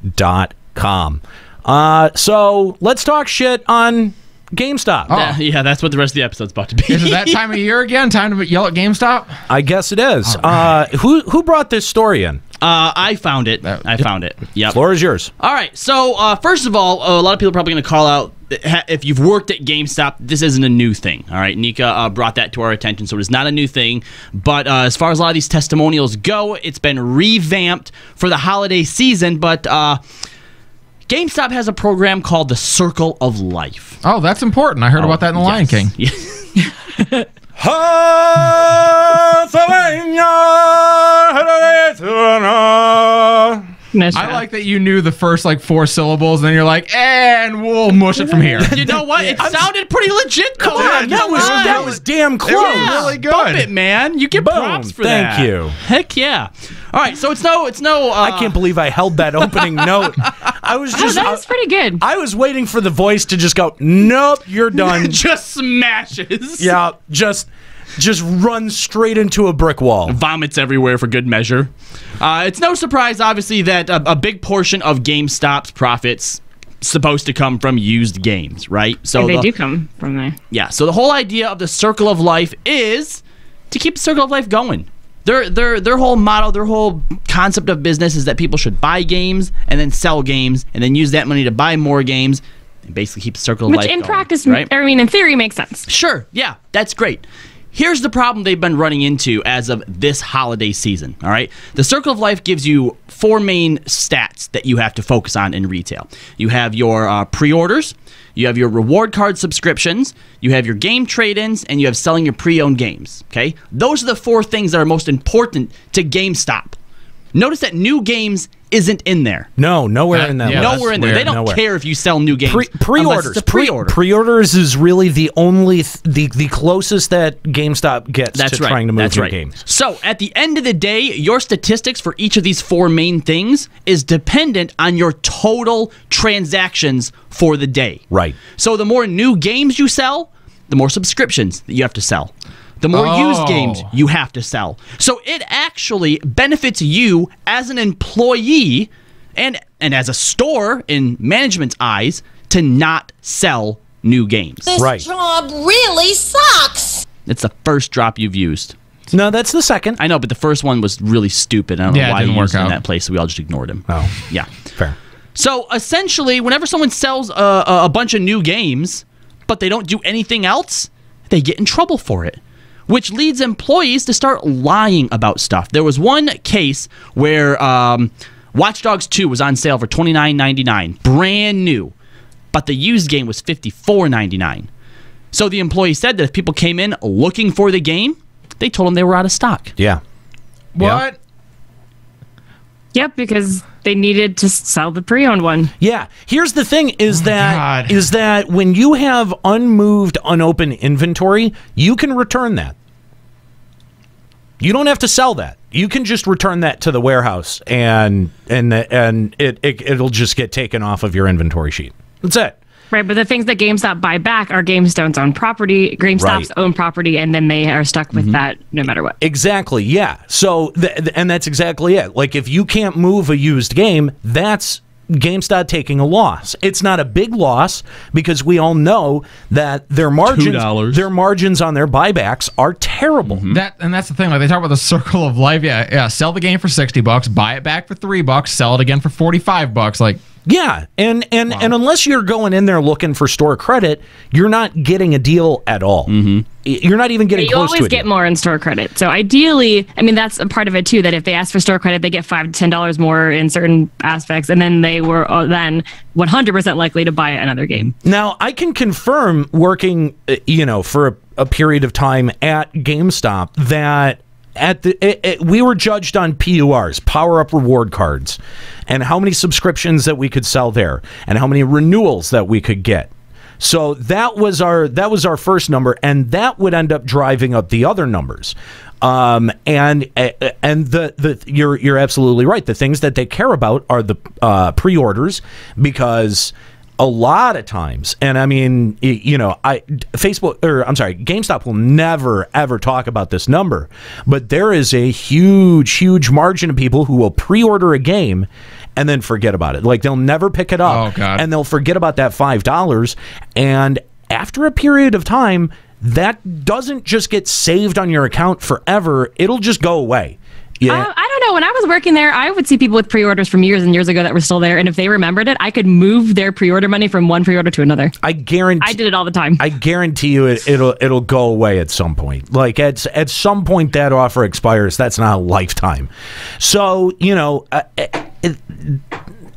GameStop.com. So let's talk shit on GameStop. Yeah, that's what the rest of the episode's about to be. Is it that time of year again? Time to yell at GameStop? I guess it is. Who brought this story in? I found it. Yep. Floor is yours. All right. So first of all, a lot of people are probably going to call out, if you've worked at GameStop, this isn't a new thing. All right. Nika brought that to our attention, so it's not a new thing. But as far as a lot of these testimonials go, it's been revamped for the holiday season. But GameStop has a program called the Circle of Life. Oh, that's important. I heard about that in The Lion King. I like that you knew the first 4 syllables, and then you're like, and we'll mush it from here. You know what? It sounded pretty legit. Come on, that was damn close. It was really good. Bump it, man. You get props for that. Thank you. Heck yeah. All right, so it's no. I can't believe I held that opening note. I was just. that was pretty good. I was waiting for the voice to just go, nope, you're done. Just smashes. Yeah, just run straight into a brick wall. Vomits everywhere for good measure. It's no surprise, obviously, that a big portion of GameStop's profits supposed to come from used games, right? So they do come from there. Yeah. So the whole idea of the Circle of Life is to keep the Circle of Life going. Their whole motto, their whole concept of business is that people should buy games and then sell games and then use that money to buy more games and basically keep the Circle of Life going. Which in practice, right? I mean, in theory, makes sense. Sure. Yeah, that's great. Here's the problem they've been running into as of this holiday season, all right? The Circle of Life gives you 4 main stats that you have to focus on in retail. You have your pre-orders, you have your reward card subscriptions, you have your game trade-ins, and you have selling your pre-owned games, okay? Those are the 4 things that are most important to GameStop. Notice that new games isn't in there. No, nowhere in that. Yeah, nowhere in there. They don't care if you sell new games. Pre-orders. It's a pre-order. Pre-orders is really the only the closest that GameStop gets to trying to move new games. So at the end of the day, your statistics for each of these 4 main things is dependent on your total transactions for the day. Right. So the more new games you sell, the more subscriptions that you have to sell. The more used games you have to sell. So it actually benefits you as an employee and as a store in management's eyes to not sell new games. This job really sucks. It's the first drop you've used. No, that's the second. I know, but the first one was really stupid. I don't know why he used it in that place, so we all just ignored him. Oh. Yeah. Fair. So essentially, whenever someone sells a bunch of new games, but they don't do anything else, they get in trouble for it, which leads employees to start lying about stuff. There was one case where Watch Dogs 2 was on sale for $29.99, brand new, but the used game was $54.99. So the employee said that if people came in looking for the game, they told them they were out of stock. Yeah. What? Yep, because they needed to sell the pre-owned one. Yeah. Here's the thing is that when you have unmoved, unopened inventory, you can return that. You don't have to sell that. You can just return that to the warehouse and it'll just get taken off of your inventory sheet. That's it. Right, but the things that GameStop buy back are GameStop's own property, GameStop's own property, and then they are stuck with that no matter what. Exactly, yeah. So, and that's exactly it. Like, if you can't move a used game, that's GameStop taking a loss. It's not a big loss because we all know that their margins on their buybacks are terrible. That's the thing. Like, they talk about the Circle of Life. Yeah. Sell the game for $60, buy it back for $3, sell it again for $45. Like. Yeah, and unless you're going in there looking for store credit, you're not getting a deal at all. You're not even getting close to it. You always get more in store credit. So ideally, I mean, that's a part of it too, that if they ask for store credit, they get $5 to $10 more in certain aspects, and then they were then 100% likely to buy another game. Now, I can confirm working, for a period of time at GameStop that we were judged on PURs, power up reward cards, and how many subscriptions that we could sell there, and how many renewals that we could get. So that was our first number, and that would end up driving up the other numbers. And you're absolutely right. The things that they care about are the pre-orders, because a lot of times, and I mean, GameStop will never ever talk about this number, but there is a huge margin of people who will pre-order a game and then forget about it. Like they'll never pick it up, Oh, God. and they'll forget about that $5. And after a period of time, that doesn't just get saved on your account forever. It'll just go away. Yeah. I don't know. When I was working there, I would see people with pre-orders from years and years ago that were still there, and if they remembered it, I could move their pre-order money from one pre-order to another. I guarantee. I did it all the time. I guarantee you, it'll go away at some point. Like at some point, that offer expires. That's not a lifetime. So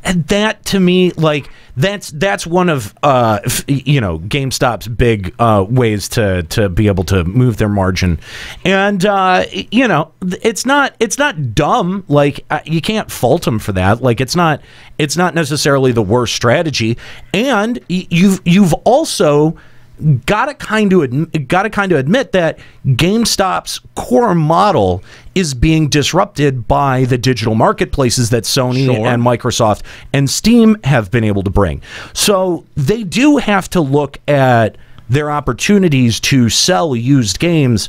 that to me, like that's one of GameStop's big ways to be able to move their margin, and it's not dumb. Like you can't fault them for that. Like it's not necessarily the worst strategy, and you've also got to kind of admit that GameStop's core model is being disrupted by the digital marketplaces that Sony and Microsoft and Steam have been able to bring. So they do have to look at their opportunities to sell used games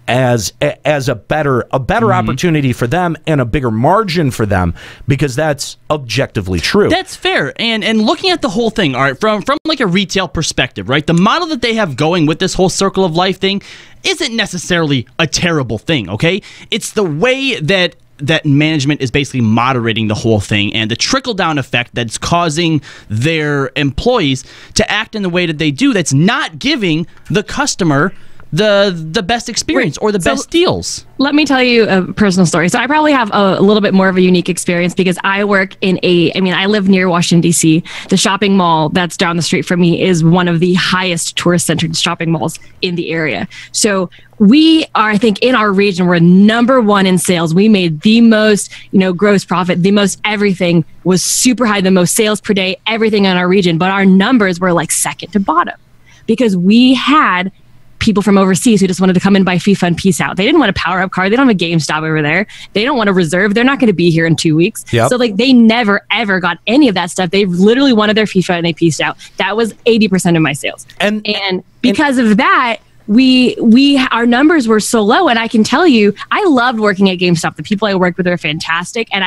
as a better opportunity for them and a bigger margin for them, because that's objectively true. That's fair. And looking at the whole thing, all right, from like a retail perspective, right? The model that they have going with this whole circle of life thing isn't necessarily a terrible thing, okay? It's the way that management is basically moderating the whole thing and the trickle-down effect that's causing their employees to act in the way that they do that's not giving the customer the best experience or the best deals. Let me tell you a personal story. So I probably have a little bit more of a unique experience because I work I live near Washington, D.C. The shopping mall that's down the street from me is one of the highest tourist-centered shopping malls in the area. So we are, I think, in our region, we're number one in sales. We made the most, gross profit, the most everything was super high, the most sales per day, everything in our region. But our numbers were like second to bottom because we had people from overseas who just wanted to come and buy FIFA and peace out. They didn't want a power-up card. They don't have a GameStop over there. They don't want a reserve. They're not going to be here in 2 weeks. Yep. So they never, ever got any of that stuff. They literally wanted their FIFA and they peaced out. That was 80% of my sales. And because of that, our numbers were so low. And I can tell you, I loved working at GameStop. The people I worked with are fantastic. And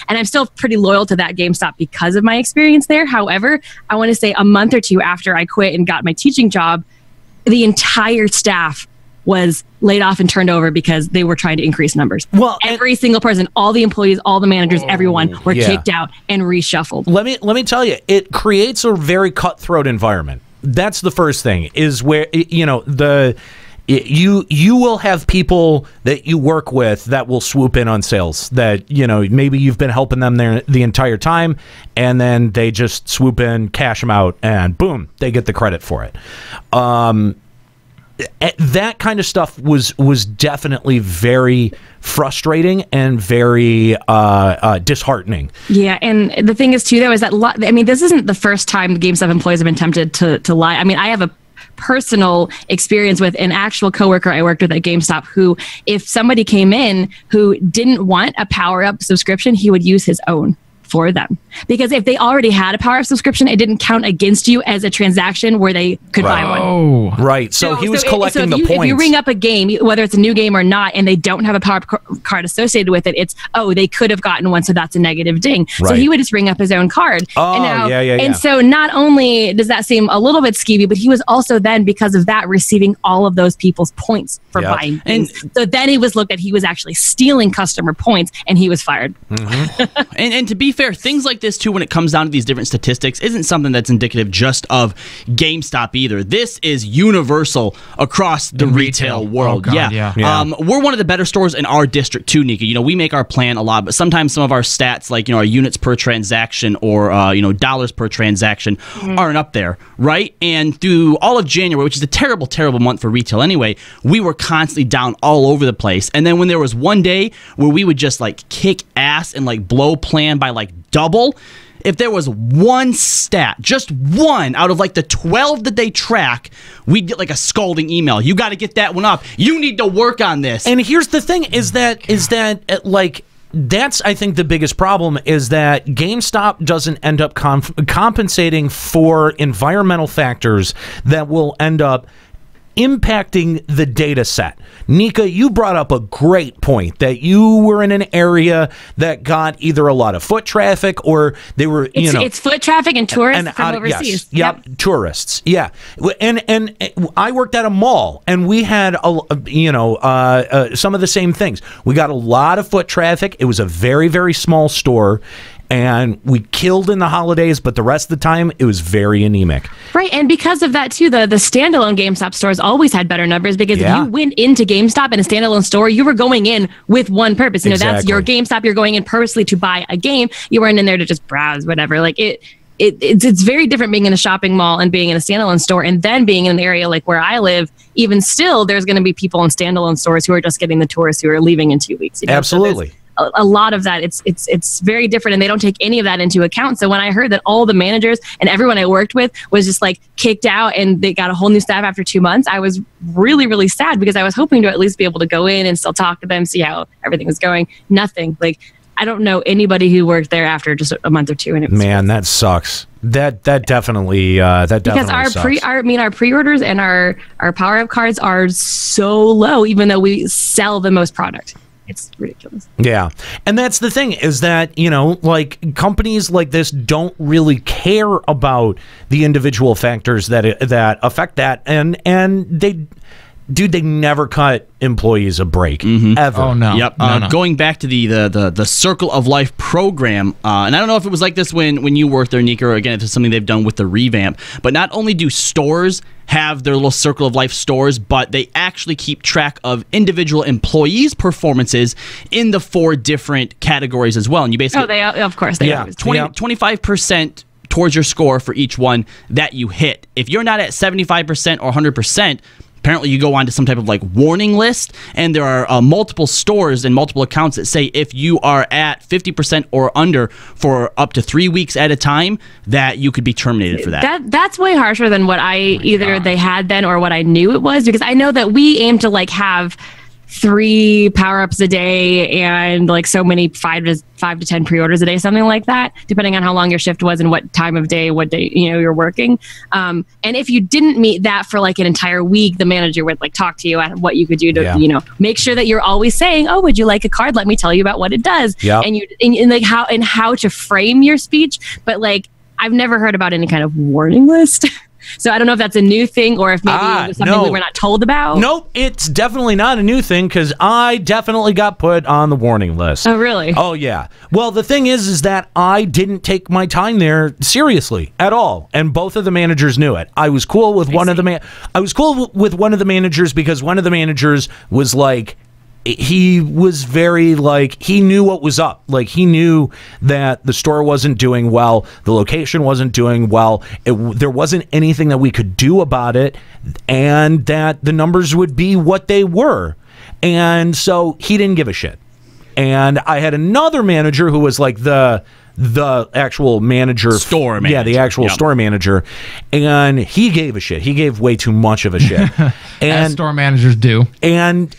I'm still pretty loyal to that GameStop because of my experience there. However, I want to say a month or two after I quit and got my teaching job, the entire staff was laid off and turned over because they were trying to increase numbers. Well, every single person, all the employees, all the managers, everyone were kicked out and reshuffled. Let me tell you, it creates a very cutthroat environment. That's the first thing, is where you will have people that you work with that will swoop in on sales that maybe you've been helping them there the entire time, and then they just swoop in, cash them out, and boom, they get the credit for it. That kind of stuff was definitely very frustrating and very disheartening. Yeah, and the thing is too, though, is that this isn't the first time the GameStop employees have been tempted to lie. I mean, I have a personal experience with an actual coworker I worked with at GameStop who, if somebody came in who didn't want a power-up subscription, he would use his own for them. Because if they already had a power-up subscription, it didn't count against you as a transaction where they could buy one. Oh, right. So he was collecting the points. If you ring up a game, whether it's a new game or not, and they don't have a power-up card associated with it, it's, they could have gotten one, so that's a negative ding. Right. So he would just ring up his own card. Oh, yeah. And so not only does that seem a little bit skeevy, but he was also then, because of that, receiving all of those people's points for buying games. And so then he was looked at, he was actually stealing customer points, and he was fired. Mm-hmm. and to be fair, things like this too, when it comes down to these different statistics, isn't something that's indicative just of GameStop either. This is universal across the retail world. Oh, God, yeah. We're one of the better stores in our district too, Nika. We make our plan a lot, but sometimes some of our stats, like our units per transaction or dollars per transaction, aren't up there, right? And through all of January, which is a terrible, terrible month for retail anyway, we were constantly down all over the place. And then when there was one day where we would just kick ass and blow plan by double, if there was one stat, just one out of the 12 that they track, we'd get a scolding email. You got to get that one up. You need to work on this. And here's the thing: is that that's, I think, the biggest problem is that GameStop doesn't end up compensating for environmental factors that will end up impacting the data set. Nika, you brought up a great point that you were in an area that got either a lot of foot traffic or they were, it's foot traffic and tourists from overseas. Yes, tourists. Yeah. And I worked at a mall and we had, some of the same things. We got a lot of foot traffic. It was a very, very small store. And we killed in the holidays, but the rest of the time, it was very anemic. Right, and because of that, too, the standalone GameStop stores always had better numbers because if you went into GameStop in a standalone store, you were going in with one purpose. That's your GameStop. You're going in purposely to buy a game. You weren't in there to just browse, whatever. Like, it's very different being in a shopping mall and being in a standalone store and then being in an area like where I live. Even still, there's going to be people in standalone stores who are just getting the tourists who are leaving in 2 weeks. Absolutely. So a lot of that, it's very different, and they don't take any of that into account. So when I heard that all the managers and everyone I worked with was just like kicked out and they got a whole new staff after 2 months, I was really, really sad because I was hoping to at least be able to go in and still talk to them, see how everything was going. Nothing. Like, I don't know anybody who worked there after just a month or two. And it was that sucks. That definitely because our pre-orders and our power-up cards are so low, even though we sell the most product. It's ridiculous. Yeah. And that's the thing is that, like companies like this don't really care about the individual factors that affect that. And they never cut employees a break ever. Oh, no. Yep. No. Going back to the Circle of Life program, and I don't know if it was like this when you worked there, Nika, or again, if it's something they've done with the revamp, but not only do stores have their little Circle of Life stores, but they actually keep track of individual employees' performances in the 4 different categories as well. And you basically... of course, they always do. 25% towards your score for each one that you hit. If you're not at 75% or 100%, apparently you go on to some type of like warning list, and there are multiple stores and multiple accounts that say if you are at 50% or under for up to 3 weeks at a time, that you could be terminated for that. That's way harsher than what they had then or what I knew it was, because I know that we aim to like have 3 power-ups a day and like so many 5 to 10 pre-orders a day, something like that, depending on how long your shift was and what time of day, what day you're working. And if you didn't meet that for like an entire week, the manager would like talk to you at what you could do to make sure that you're always saying, "Oh, would you like a card? Let me tell you about what it does." And like how to frame your speech. But like I've never heard about any kind of warning list. So I don't know if that's a new thing or if maybe it was something we were not told about. Nope, it's definitely not a new thing because I definitely got put on the warning list. Oh, really? Oh, yeah. Well, the thing is that I didn't take my time there seriously at all, and both of the managers knew it. I was cool with one of the managers because one of the managers was like, he was very like, he knew what was up. Like, he knew that the store wasn't doing well, the location wasn't doing well, there wasn't anything that we could do about it, and that the numbers would be what they were. And so he didn't give a shit. And I had another manager who was like the actual manager, store manager. Yeah, the actual store manager, and he gave a shit. He gave way too much of a shit. And as store managers do. And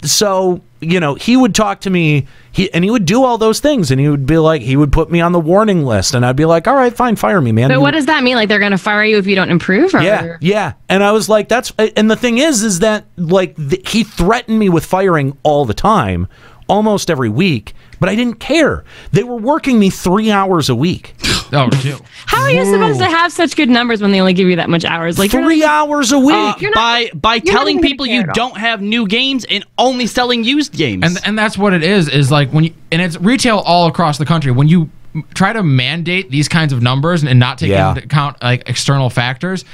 so he would talk to me. He would do all those things, and he would be like, he would put me on the warning list, and I'd be like, all right, fine, fire me, man. But what does that mean? Like they're going to fire you if you don't improve? Or? Yeah. And I was like, and the thing is that like he threatened me with firing all the time, almost every week, but I didn't care. They were working me 3 hours a week. Oh, dude. How are you supposed to have such good numbers when they only give you that much hours? Like 3 hours a week. By telling people you don't have new games and only selling used games. And that's what it is like when you, and it's retail all across the country. When you try to mandate these kinds of numbers and not take into account like external factors,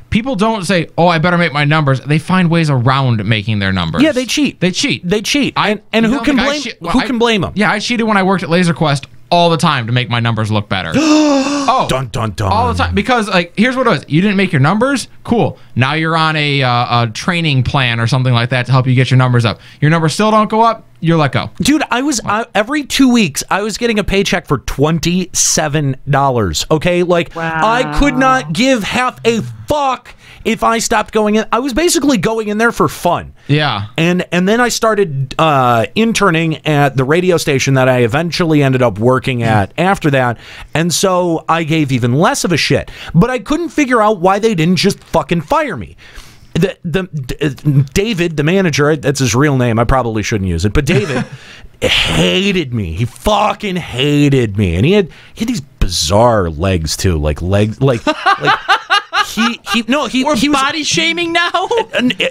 people don't say, "Oh, I better make my numbers." They find ways around making their numbers. Yeah, they cheat. Who can blame them? Yeah, I cheated when I worked at Laser Quest all the time to make my numbers look better. Dun dun dun. All the time, because like here's what it was: you didn't make your numbers. Cool. Now you're on a training plan or something like that to help you get your numbers up. Your numbers still don't go up. You're let go. Dude, I was every 2 weeks I was getting a paycheck for $27. Okay, like I could not give half a fuck if I stopped going in. I was basically going in there for fun. Yeah. And then I started interning at the radio station that I eventually ended up working at after that. And so I gave even less of a shit. But I couldn't figure out why they didn't just fucking fire me. David, the manager, that's his real name. I probably shouldn't use it, but David hated me. He fucking hated me, and he had these bizarre legs too, like he was body shaming now.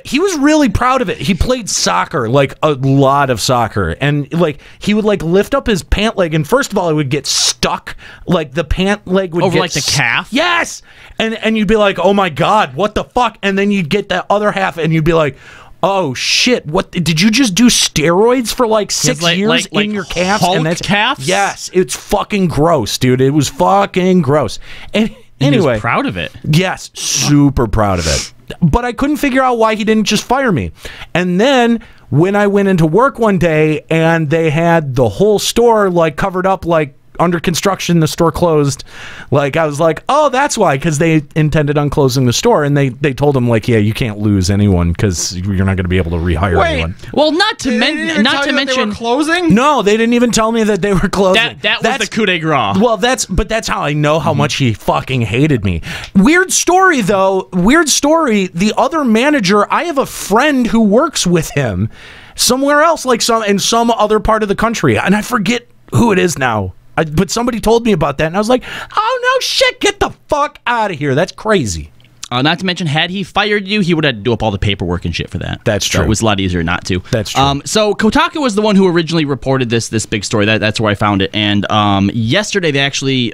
He was really proud of it. He played soccer, like a lot of soccer, and like he would like lift up his pant leg, and first of all, it would get stuck, like the pant leg would over get like the calf. Yes, and you'd be like, oh my god, what the fuck? And then you'd get that other half, and you'd be like, oh shit! What did you just do? Steroids for like 6 years in your calves? Hulk and that's calves? Yes, it's fucking gross, dude. It was fucking gross. And anyway, he was proud of it. Yes, super proud of it. But I couldn't figure out why he didn't just fire me. And then when I went into work one day and they had the whole store like covered up, like under construction, the store closed, like I was like, oh, that's why, because they intended on closing the store, and they told him like, yeah, you can't lose anyone because you're not going to be able to rehire anyone. Well, not to mention closing. No, they didn't even tell me that they were closing. That was the coup de grace. Well, that's how I know how much he fucking hated me. Weird story though. Weird story. The other manager, I have a friend who works with him somewhere else, like in some other part of the country, and I forget who it is now. But somebody told me about that, and I was like, oh, no shit, get the fuck out of here. That's crazy. Not to mention, had he fired you, he would have to do up all the paperwork and shit for that. That's true. So it was a lot easier not to. That's true. So Kotaku was the one who originally reported this big story. That's where I found it. And yesterday they actually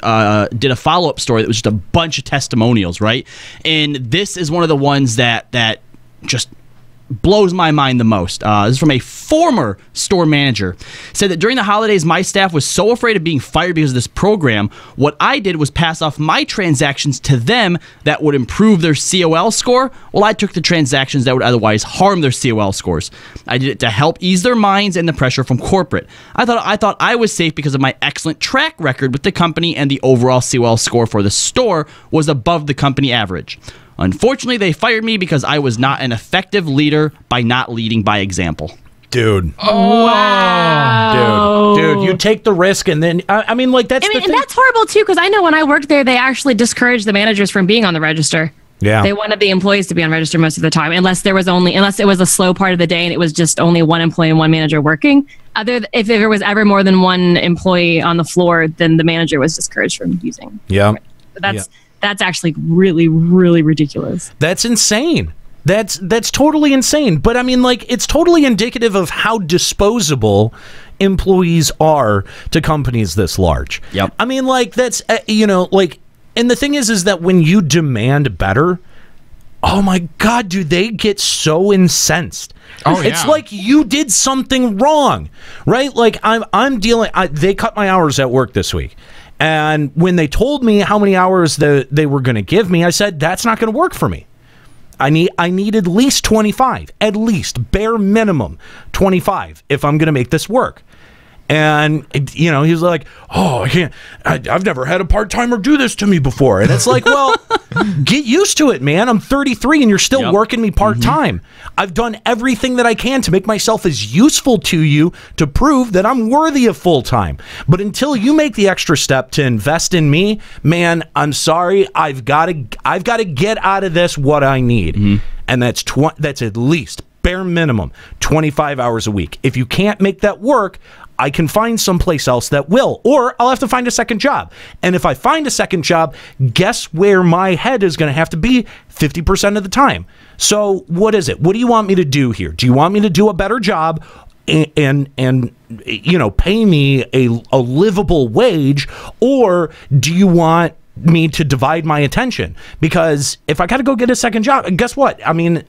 did a follow-up story that was just a bunch of testimonials, right? And this is one of the ones that just blows my mind the most. This is from a former store manager. Said that during the holidays, my staff was so afraid of being fired because of this program. What I did was pass off my transactions to them that would improve their COL score. Well, I took the transactions that would otherwise harm their COL scores. I did it to help ease their minds and the pressure from corporate. I thought I was safe because of my excellent track record with the company, and the overall COL score for the store was above the company average. Unfortunately, they fired me because I was not an effective leader by not leading by example. Dude. Oh, wow. Dude, you take the risk, and then, I mean, like, that's the thing. And that's horrible, too, because I know when I worked there, they actually discouraged the managers from being on the register. Yeah. They wanted the employees to be on register most of the time, unless it was a slow part of the day and it was just only one employee and one manager working. If there was ever more than one employee on the floor, then the manager was discouraged from using. Yeah. That's actually really, really ridiculous. That's insane. That's totally insane. But I mean, like, it's totally indicative of how disposable employees are to companies this large. Yep. I mean, like, that's, like, and the thing is that when you demand better, oh my God, dude, they get so incensed. Oh, yeah. It's like you did something wrong, right? Like, they cut my hours at work this week. And when they told me how many hours they were going to give me, I said, that's not going to work for me. I need at least 25, at least bare minimum 25 if I'm going to make this work. And, he was like, oh, I can't, I've never had a part-timer do this to me before. And it's like, well, get used to it, man. I'm 33 and you're still working me part-time. Mm-hmm. I've done everything that I can to make myself as useful to you to prove that I'm worthy of full-time. But until you make the extra step to invest in me, man, I'm sorry. I've got to get out of this what I need. Mm-hmm. And that's at least bare minimum 25 hours a week. If you can't make that work, I can find someplace else that will, or I'll have to find a second job. And if I find a second job, guess where my head is going to have to be 50% of the time. So what is it? What do you want me to do here? Do you want me to do a better job and pay me a livable wage, or do you want me to divide my attention? Because if I got to go get a second job, guess what? I mean,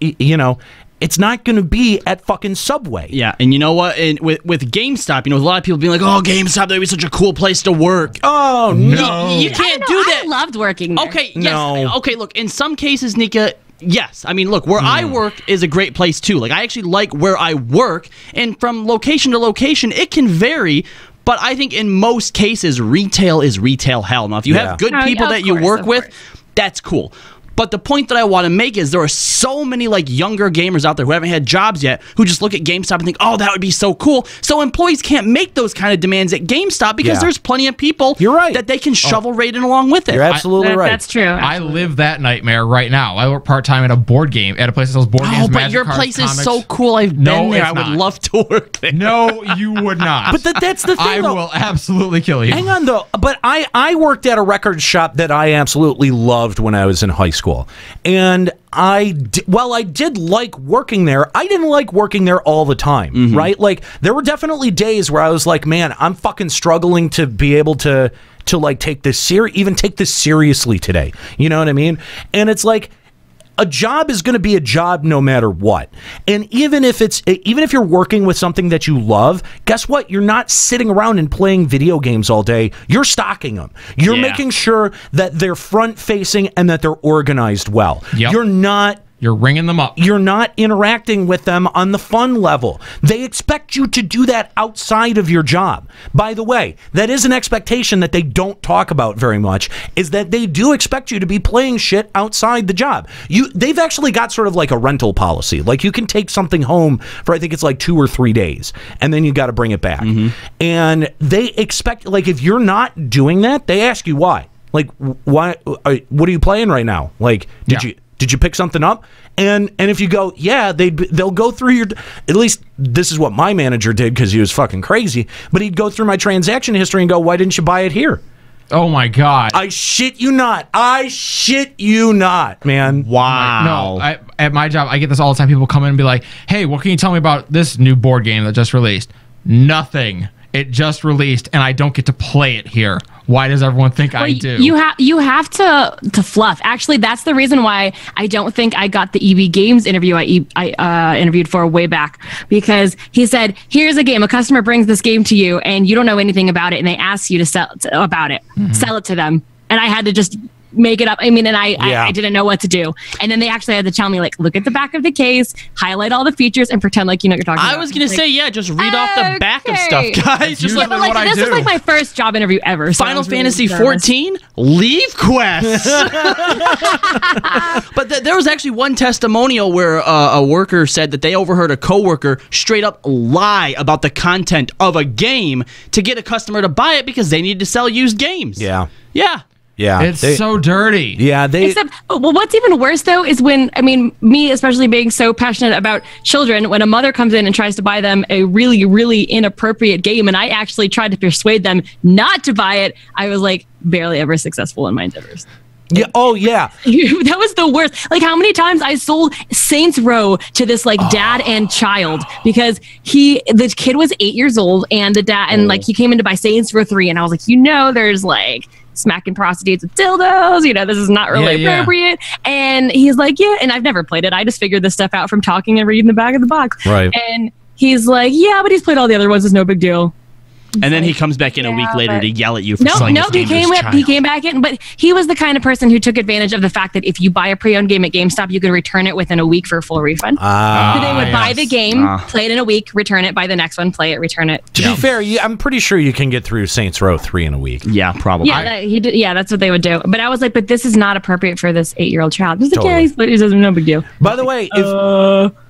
it's not going to be at fucking Subway. Yeah, and you know what? And with GameStop, a lot of people being like, oh, GameStop, that would be such a cool place to work. Oh, no. You can't do that. I loved working there. Okay, yes. No. Okay, look, in some cases, Nika, yes. I mean, look, where I work is a great place, too. Like, I actually like where I work, and from location to location, it can vary. But I think in most cases, retail is retail hell. Now, if you have good people that you work with, that's cool. But the point that I want to make is there are so many like younger gamers out there who haven't had jobs yet who just look at GameStop and think, oh, that would be so cool. So employees can't make those kind of demands at GameStop because there's plenty of people that they can shovel right in along with it. You're absolutely right. That's true. I live that nightmare right now. I work part-time at a board game, at a place that sells board games, but Magic your cards, place comics. is so cool. I've been there. I would love to work there. No, you would not. But that's the thing, I will absolutely kill you. Hang on, though. But I worked at a record shop that I absolutely loved when I was in high school. And I did like working there. I didn't like working there all the time, right? Like, there were definitely days where I was like, man, I'm fucking struggling to be able to like take this seriously today. You know what I mean? And it's like, a job is going to be a job no matter what. And even if you're working with something that you love, guess what? You're not sitting around and playing video games all day. You're stocking them. You're making sure that they're front facing and that they're organized well. Yep. You're ringing them up. You're not interacting with them on the fun level. They expect you to do that outside of your job. By the way, that is an expectation that they don't talk about very much, is that they do expect you to be playing shit outside the job. They've actually got sort of like a rental policy. Like, you can take something home for, I think it's like 2 or 3 days, and then you got to bring it back. And they expect, like, if you're not doing that, they ask you why. Like, why? What are you playing right now? Like, did you pick something up? And if you go, yeah, they'll go through your, at least this is what my manager did because he was fucking crazy, but he'd go through my transaction history and go, why didn't you buy it here? Oh my God. I shit you not, man. Wow. No, at my job, I get this all the time. People come in and be like, hey, what can you tell me about this new board game that just released? Nothing. It just released, and I don't get to play it here. Why does everyone think I do? You have to fluff. Actually, that's the reason why I don't think I got the EB Games interview I interviewed for way back, because he said, here's a game. A customer brings this game to you, and you don't know anything about it, and they ask you to sell it to them. And I had to just make it up. I mean, and I didn't know what to do. And then they actually had to tell me, like, look at the back of the case, highlight all the features, and pretend like you know what you're talking about. I was going to say, just read off the back of stuff, guys. Just usually like, what I this do. was like my first job interview ever. So Final Fantasy 14, leave quests. But there was actually one testimonial where a worker said that they overheard a coworker straight up lie about the content of a game to get a customer to buy it because they needed to sell used games. Yeah. It's so dirty. Yeah, Except, well, what's even worse though is when, I mean, me especially being so passionate about children, when a mother comes in and tries to buy them a really, really inappropriate game, and I actually tried to persuade them not to buy it, I was like barely ever successful in my endeavors. Yeah. Oh, yeah. That was the worst. Like, how many times I sold Saints Row to this like dad and child, because the kid was 8 years old, and the dad and like he came in to buy Saints Row 3, and I was like, there's like smacking prostitutes with dildos, this is not really appropriate. And he's like, and I've never played it. I just figured this stuff out from talking and reading the back of the box. Right. And he's like, but he's played all the other ones. It's no big deal. And then he comes back in a week later to yell at you for No, selling this game to his child. he came back in, but he was the kind of person who took advantage of the fact that if you buy a pre-owned game at GameStop, you can return it within a week for a full refund. So they would buy the game, play it in a week, return it, buy the next one, play it, return it. To be fair, I'm pretty sure you can get through Saints Row 3 in a week. Yeah, probably. Yeah, that's what they would do. But I was like, but this is not appropriate for this 8-year-old child. He's like, Totally. he says, no big deal. By the way,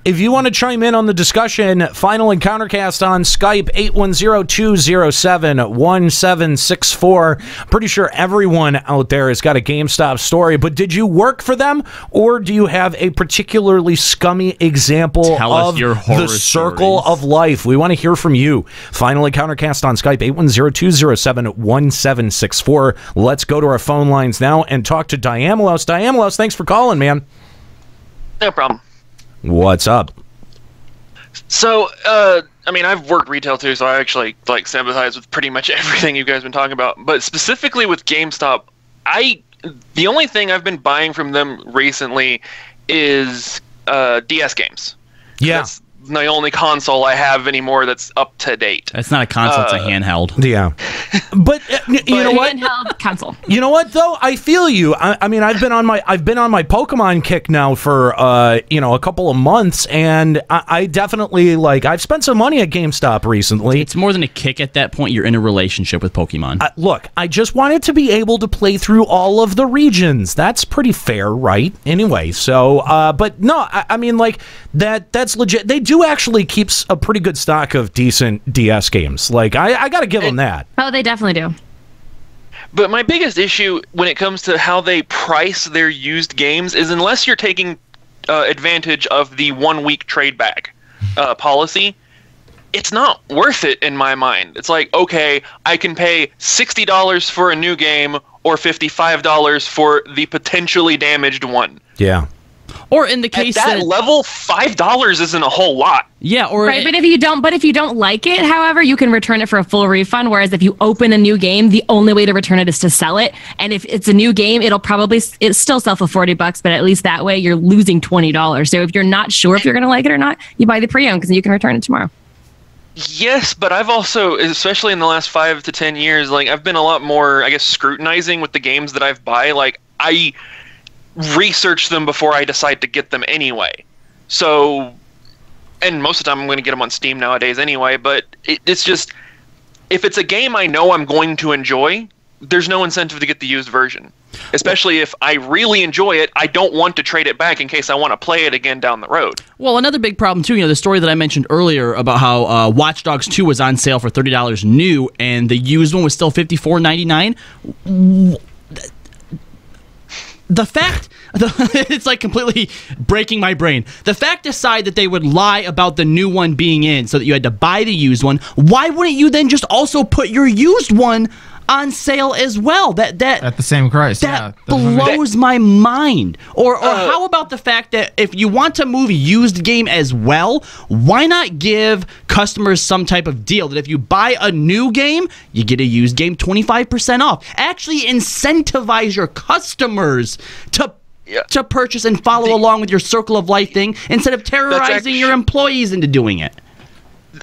if you want to chime in on the discussion, Final Encountercast on Skype, 810-207-1764. Pretty sure everyone out there has got a GameStop story, but did you work for them, or do you have a particularly scummy example of the circle of life? We want to hear from you. Final Encountercast on Skype, 810-207-1764. Let's go to our phone lines now and talk to Diamelos. Diamelos, thanks for calling, man. No problem. What's up? So, I mean, I've worked retail too, so I actually sympathize with pretty much everything you guys have been talking about. But specifically with GameStop, the only thing I've been buying from them recently is DS games. Yeah. the only console I have anymore that's up to date. That's not a console; it's a handheld. Yeah, but you know what? Handheld console. You know what though? I feel you. I mean, I've been on my Pokemon kick now for a couple of months, and I definitely I've spent some money at GameStop recently. It's more than a kick at that point. You're in a relationship with Pokemon. Look, I just wanted to be able to play through all of the regions. That's pretty fair, right? Anyway, so but no, I mean that's legit. They do actually keep a pretty good stock of decent DS games. I got to give them that. Oh, they definitely do. But my biggest issue when it comes to how they price their used games is unless you're taking advantage of the 1 week trade back policy, it's not worth it in my mind. It's like, okay, I can pay $60 for a new game or $55 for the potentially damaged one. Yeah. Or in the case at that level, $5 isn't a whole lot. Yeah, or right. But if you don't like it, however, you can return it for a full refund. Whereas if you open a new game, the only way to return it is to sell it. And if it's a new game, it's still sell for $40, but at least that way you're losing $20. So if you're not sure if you're going to like it or not, you buy the pre-owned because you can return it tomorrow. Yes, but I've also, especially in the last 5 to 10 years, I've been a lot more, I guess, scrutinizing with the games that I've buy. I research them before I decide to get them anyway. So, and most of the time I'm going to get them on Steam nowadays anyway, but it's just, if it's a game I know I'm going to enjoy, there's no incentive to get the used version. Especially if I really enjoy it, I don't want to trade it back in case I want to play it again down the road. Well, another big problem, too, the story that I mentioned earlier about how Watch Dogs 2 was on sale for $30 new, and the used one was still $54.99. The fact, it's completely breaking my brain. The fact aside that they would lie about the new one being in so that you had to buy the used one, why wouldn't you then just also put your used one on sale as well? That at the same price. That blows my mind. Or how about the fact that if you want to move used game as well, why not give customers some type of deal that if you buy a new game, you get a used game 25% off? Actually incentivize your customers to purchase and follow along with your Circle of Life thing instead of terrorizing your employees into doing it.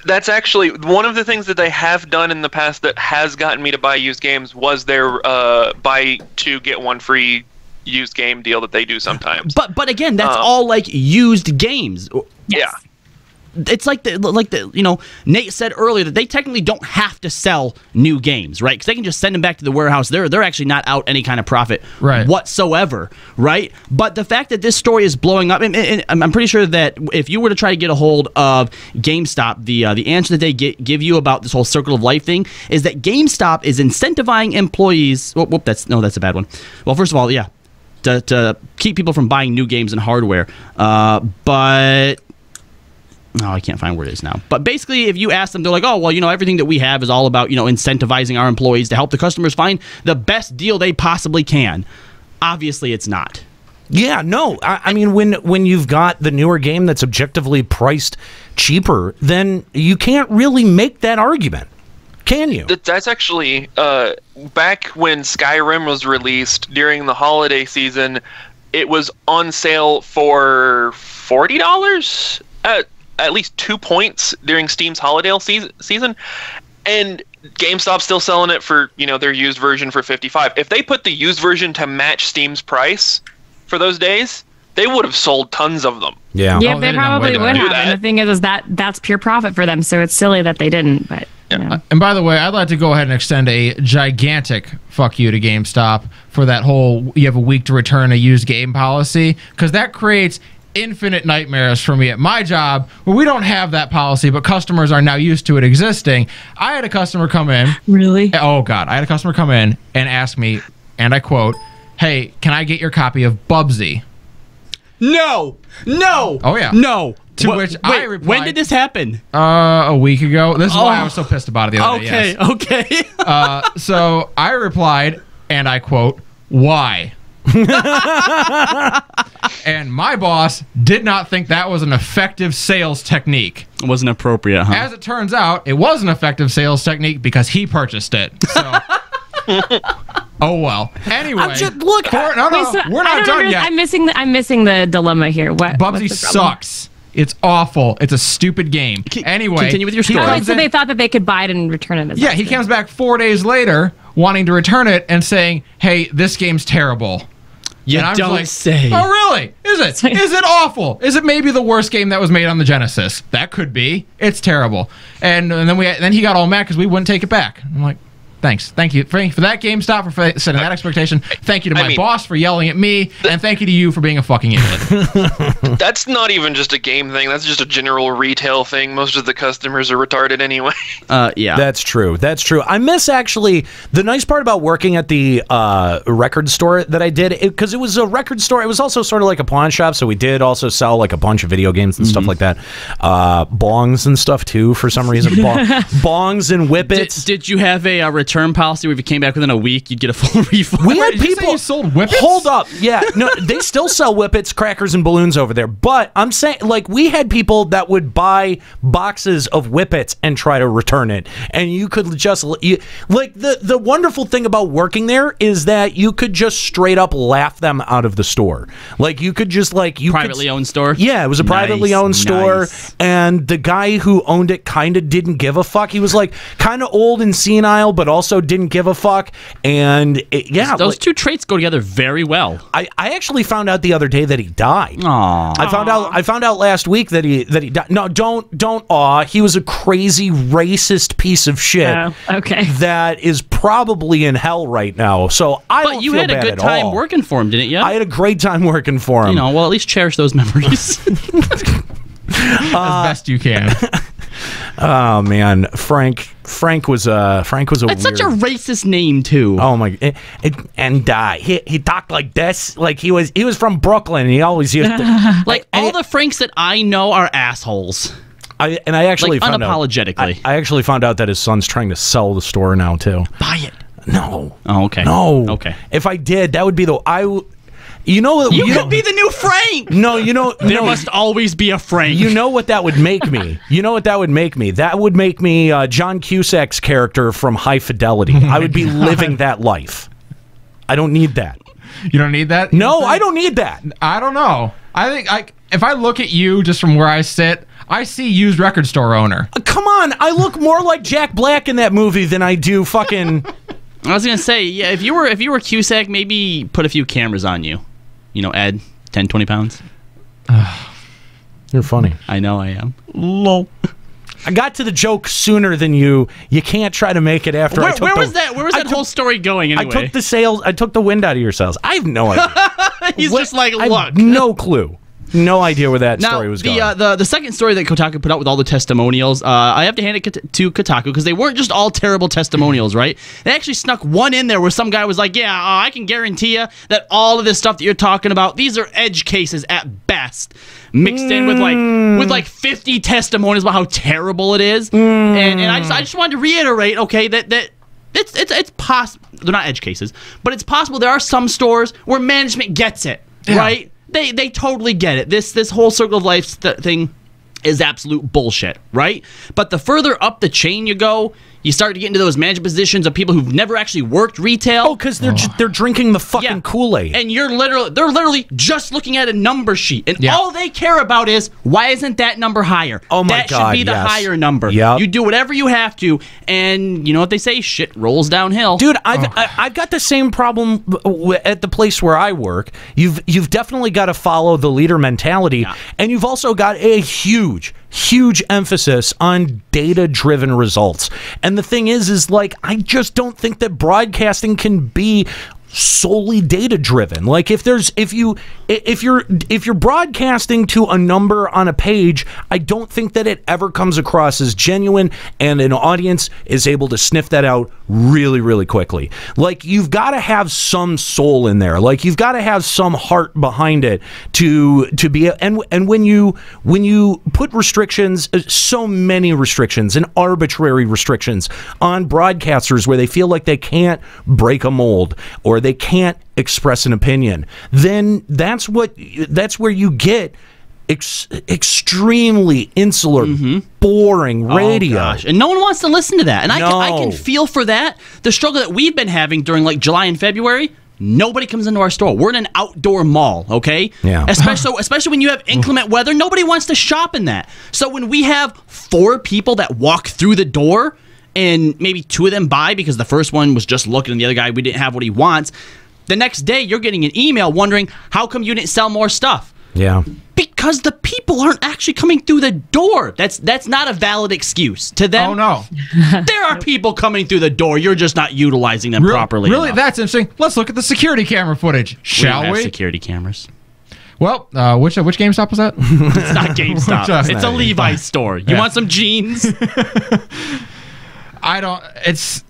That's actually one of the things that they have done in the past that has gotten me to buy used games was their buy 2 get 1 free used game deal that they do sometimes. But again, that's all used games. Yes. Yeah. It's like Nate said earlier that they technically don't have to sell new games, right? Because they can just send them back to the warehouse. They're actually not out any kind of profit whatsoever, right? But the fact that this story is blowing up, and I'm pretty sure that if you were to try to get a hold of GameStop, the answer that they give you about this whole Circle of Life thing is that GameStop is incentivizing employees. That's a bad one. Well, first of all, yeah, to keep people from buying new games and hardware, but. Oh, I can't find where it is now. But basically, if you ask them, they're like, oh, well, everything that we have is all about, incentivizing our employees to help the customers find the best deal they possibly can. Obviously, it's not. Yeah, no. I mean, when you've got the newer game that's objectively priced cheaper, then you can't really make that argument. Can you? That's actually, back when Skyrim was released during the holiday season, it was on sale for $40? At least 2 points during Steam's holiday season, and GameStop's still selling it for their used version for $55. If they put the used version to match Steam's price for those days, they would have sold tons of them. Yeah, they probably would have. And the thing is that's pure profit for them. So it's silly that they didn't. But and by the way, I'd like to go ahead and extend a gigantic fuck you to GameStop for that whole you have a week to return a used game policy, because that creates infinite nightmares for me at my job where we don't have that policy, but customers are now used to it existing. I had a customer come in. Really? Oh, God. I had a customer come in and ask me, and I quote, hey, can I get your copy of Bubsy? No! Oh, yeah. No! To which I replied... When did this happen? A week ago. This is why I was so pissed about it the other day. Okay. So I replied, and I quote, why? And my boss did not think that was an effective sales technique. It wasn't appropriate, huh? As it turns out, it was an effective sales technique because he purchased it. So, oh well. Anyway, look. We're not done yet. I'm missing the dilemma here. Bubsy sucks. It's awful. It's a stupid game. Anyway, continue with your story. Oh, so they thought that they could buy it and return it. Yeah, he comes back 4 days later wanting to return it and saying, "Hey, this game's terrible." You and I'm don't like, say. Oh, really? Is it? Is it awful? Is it maybe the worst game that was made on the Genesis? That could be. It's terrible. And then he got all mad because we wouldn't take it back. I'm like, thanks. Thank you for that GameStop for setting that expectation. Thank you to my boss for yelling at me. And thank you to you for being a fucking idiot. That's not even just a game thing. That's just a general retail thing. Most of the customers are retarded anyway. Yeah. That's true. That's true. I miss actually the nice part about working at the record store that I did, because it was a record store. It was also sort of like a pawn shop, so we did also sell like a bunch of video games and stuff like that. Bongs and stuff too, for some reason. Bongs and whippets. Did you have a return policy where if you came back within a week, you'd get a full refund? We had people who sold whippets. Hold up, yeah, no, they still sell whippets, crackers, and balloons over there. But I'm saying, like, we had people that would buy boxes of whippets and try to return it, and you could just like the wonderful thing about working there is that you could just straight up laugh them out of the store. Like you could just privately owned store. Yeah, it was a privately owned store, and the guy who owned it kind of didn't give a fuck. He was like kind of old and senile, but also didn't give a fuck. And those two traits go together very well. I actually found out the other day that he died. Aww. I found out last week that he died. No, don't aw. He was a crazy racist piece of shit. Oh, okay. That is probably in hell right now. So I don't feel bad at all. But you had a good time working for him, didn't you? I had a great time working for him. Well, at least cherish those memories. As best you can. Oh man, Frank was a That's weird... such a racist name too. Oh my! He talked like this, like he was from Brooklyn. And he always used to, like all the Franks that I know are assholes. I actually like, found unapologetically. I actually found out that his son's trying to sell the store now too. Buy it. No. Oh, okay. No. Okay. If I did, that would be You could be the new Frank. No, there must always be a Frank. You know what that would make me? That would make me John Cusack's character from High Fidelity. I would be living that life. I don't need that. You don't need that? No, I don't need that. I don't know. I think if I look at you just from where I sit, I see used record store owner. Come on, I look more like Jack Black in that movie than I do fucking... I was gonna say, yeah, if you were Cusack, maybe put a few cameras on you. Add 10, 20 pounds. You're funny. I know I am. Lol. I got to the joke sooner than you. You can't try to make it after I took Where was that whole story going anyway? I took the wind out of your sails. I have no idea. He's just like, look. I have no clue. No idea where that story was going. The second story that Kotaku put out with all the testimonials, I have to hand it to Kotaku because they weren't just all terrible testimonials, right? They actually snuck one in there where some guy was like, yeah, I can guarantee you that all of this stuff that you're talking about, these are edge cases at best, mixed in with like 50 testimonials about how terrible it is. And I just wanted to reiterate, okay, that it's possible, they're not edge cases, but it's possible there are some stores where management gets it, right? They totally get it. This whole circle of life thing is absolute bullshit, right? But the further up the chain you go, you start to get into those management positions of people who've never actually worked retail. Oh, because they're drinking the fucking Kool-Aid. And they're literally just looking at a number sheet, and all they care about is why isn't that number higher? Oh my God, that should be the higher number. Yep. You do whatever you have to, and you know what they say: shit rolls downhill. Dude, I've got the same problem at the place where I work. You've definitely got to follow the leader mentality, and you've also got a huge emphasis on data-driven results. And the thing is like, I just don't think that broadcasting can be solely data driven. Like if you're broadcasting to a number on a page, I don't think that it ever comes across as genuine, and an audience is able to sniff that out really, really quickly. Like you've got to have some soul in there. Like you've got to have some heart behind it to be and when you put restrictions, so many restrictions and arbitrary restrictions on broadcasters where they feel like they can't break a mold or they can't express an opinion, then that's where you get extremely insular, boring radio. Oh, gosh. And no one wants to listen to that. And I can feel for that. The struggle that we've been having during like July and February, Nobody comes into our store. We're in an outdoor mall, okay? Yeah. Especially when you have inclement weather, nobody wants to shop in that. So when we have 4 people that walk through the door and maybe 2 of them buy because the first one was just looking and the other guy, we didn't have what he wants, the next day you're getting an email wondering, how come you didn't sell more stuff? Yeah. Because the people aren't actually coming through the door. That's not a valid excuse to them. Oh no, There are people coming through the door. You're just not utilizing them properly. Really, enough. that's interesting. Let's look at the security camera footage, We shall don't have we? security cameras. Well, which GameStop was that? It's not GameStop. It's a not Levi's store. You want some jeans? I don't. It's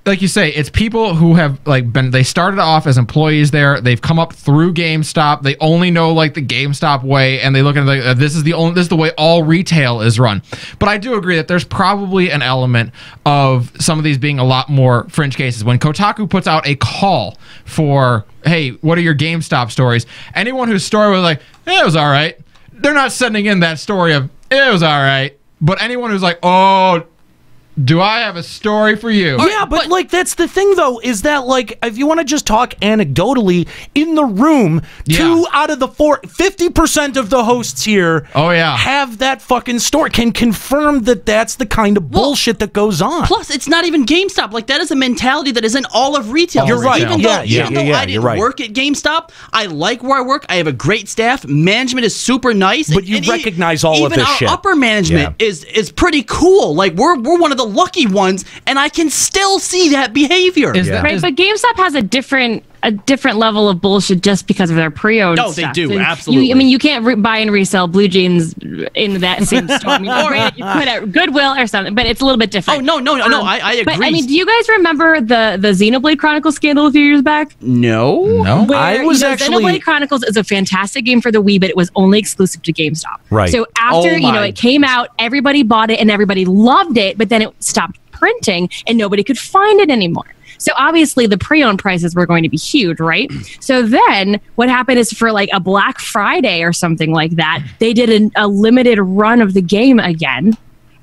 like you say, it's people who have they started off as employees there. They've come up through GameStop. They only know like the GameStop way, and they look at it like, this is the way all retail is run. But I do agree that there's probably an element of some of these being a lot more fringe cases. When Kotaku puts out a call for, hey, what are your GameStop stories? Anyone whose story was like, it was all right, they're not sending in that story of it was all right. But anyone who's like, oh, do I have a story for you? Yeah, but like that's the thing though, is that like if you want to just talk anecdotally, in the room, 2 out of the 4, 50% of the hosts here have that fucking story, can confirm that that's the kind of bullshit that goes on. Plus, it's not even GameStop. Like, that is a mentality that is in all of retail. You're right. Even though I didn't you're right. work at GameStop, I like where I work. I have a great staff. Management is super nice. But you recognize all of this shit. Even our upper management is pretty cool. Like, we're one of the lucky ones, and I can still see that behavior. Right, but GameStop has a different level of bullshit just because of their pre-owned stuff. They do, so absolutely. You can't buy and resell blue jeans in that same store. I mean, granted, you could at Goodwill or something, but it's a little bit different. Oh, no, I agree. But, I mean, do you guys remember the Xenoblade Chronicles scandal a few years back? No. Where, I was actually... Xenoblade Chronicles is a fantastic game for the Wii, but it was only exclusive to GameStop. Right. So after, it came out, everybody bought it and everybody loved it, but then it stopped printing and nobody could find it anymore. So obviously the pre-owned prices were going to be huge, right? So then what happened is for like a Black Friday or something like that, they did a limited run of the game again.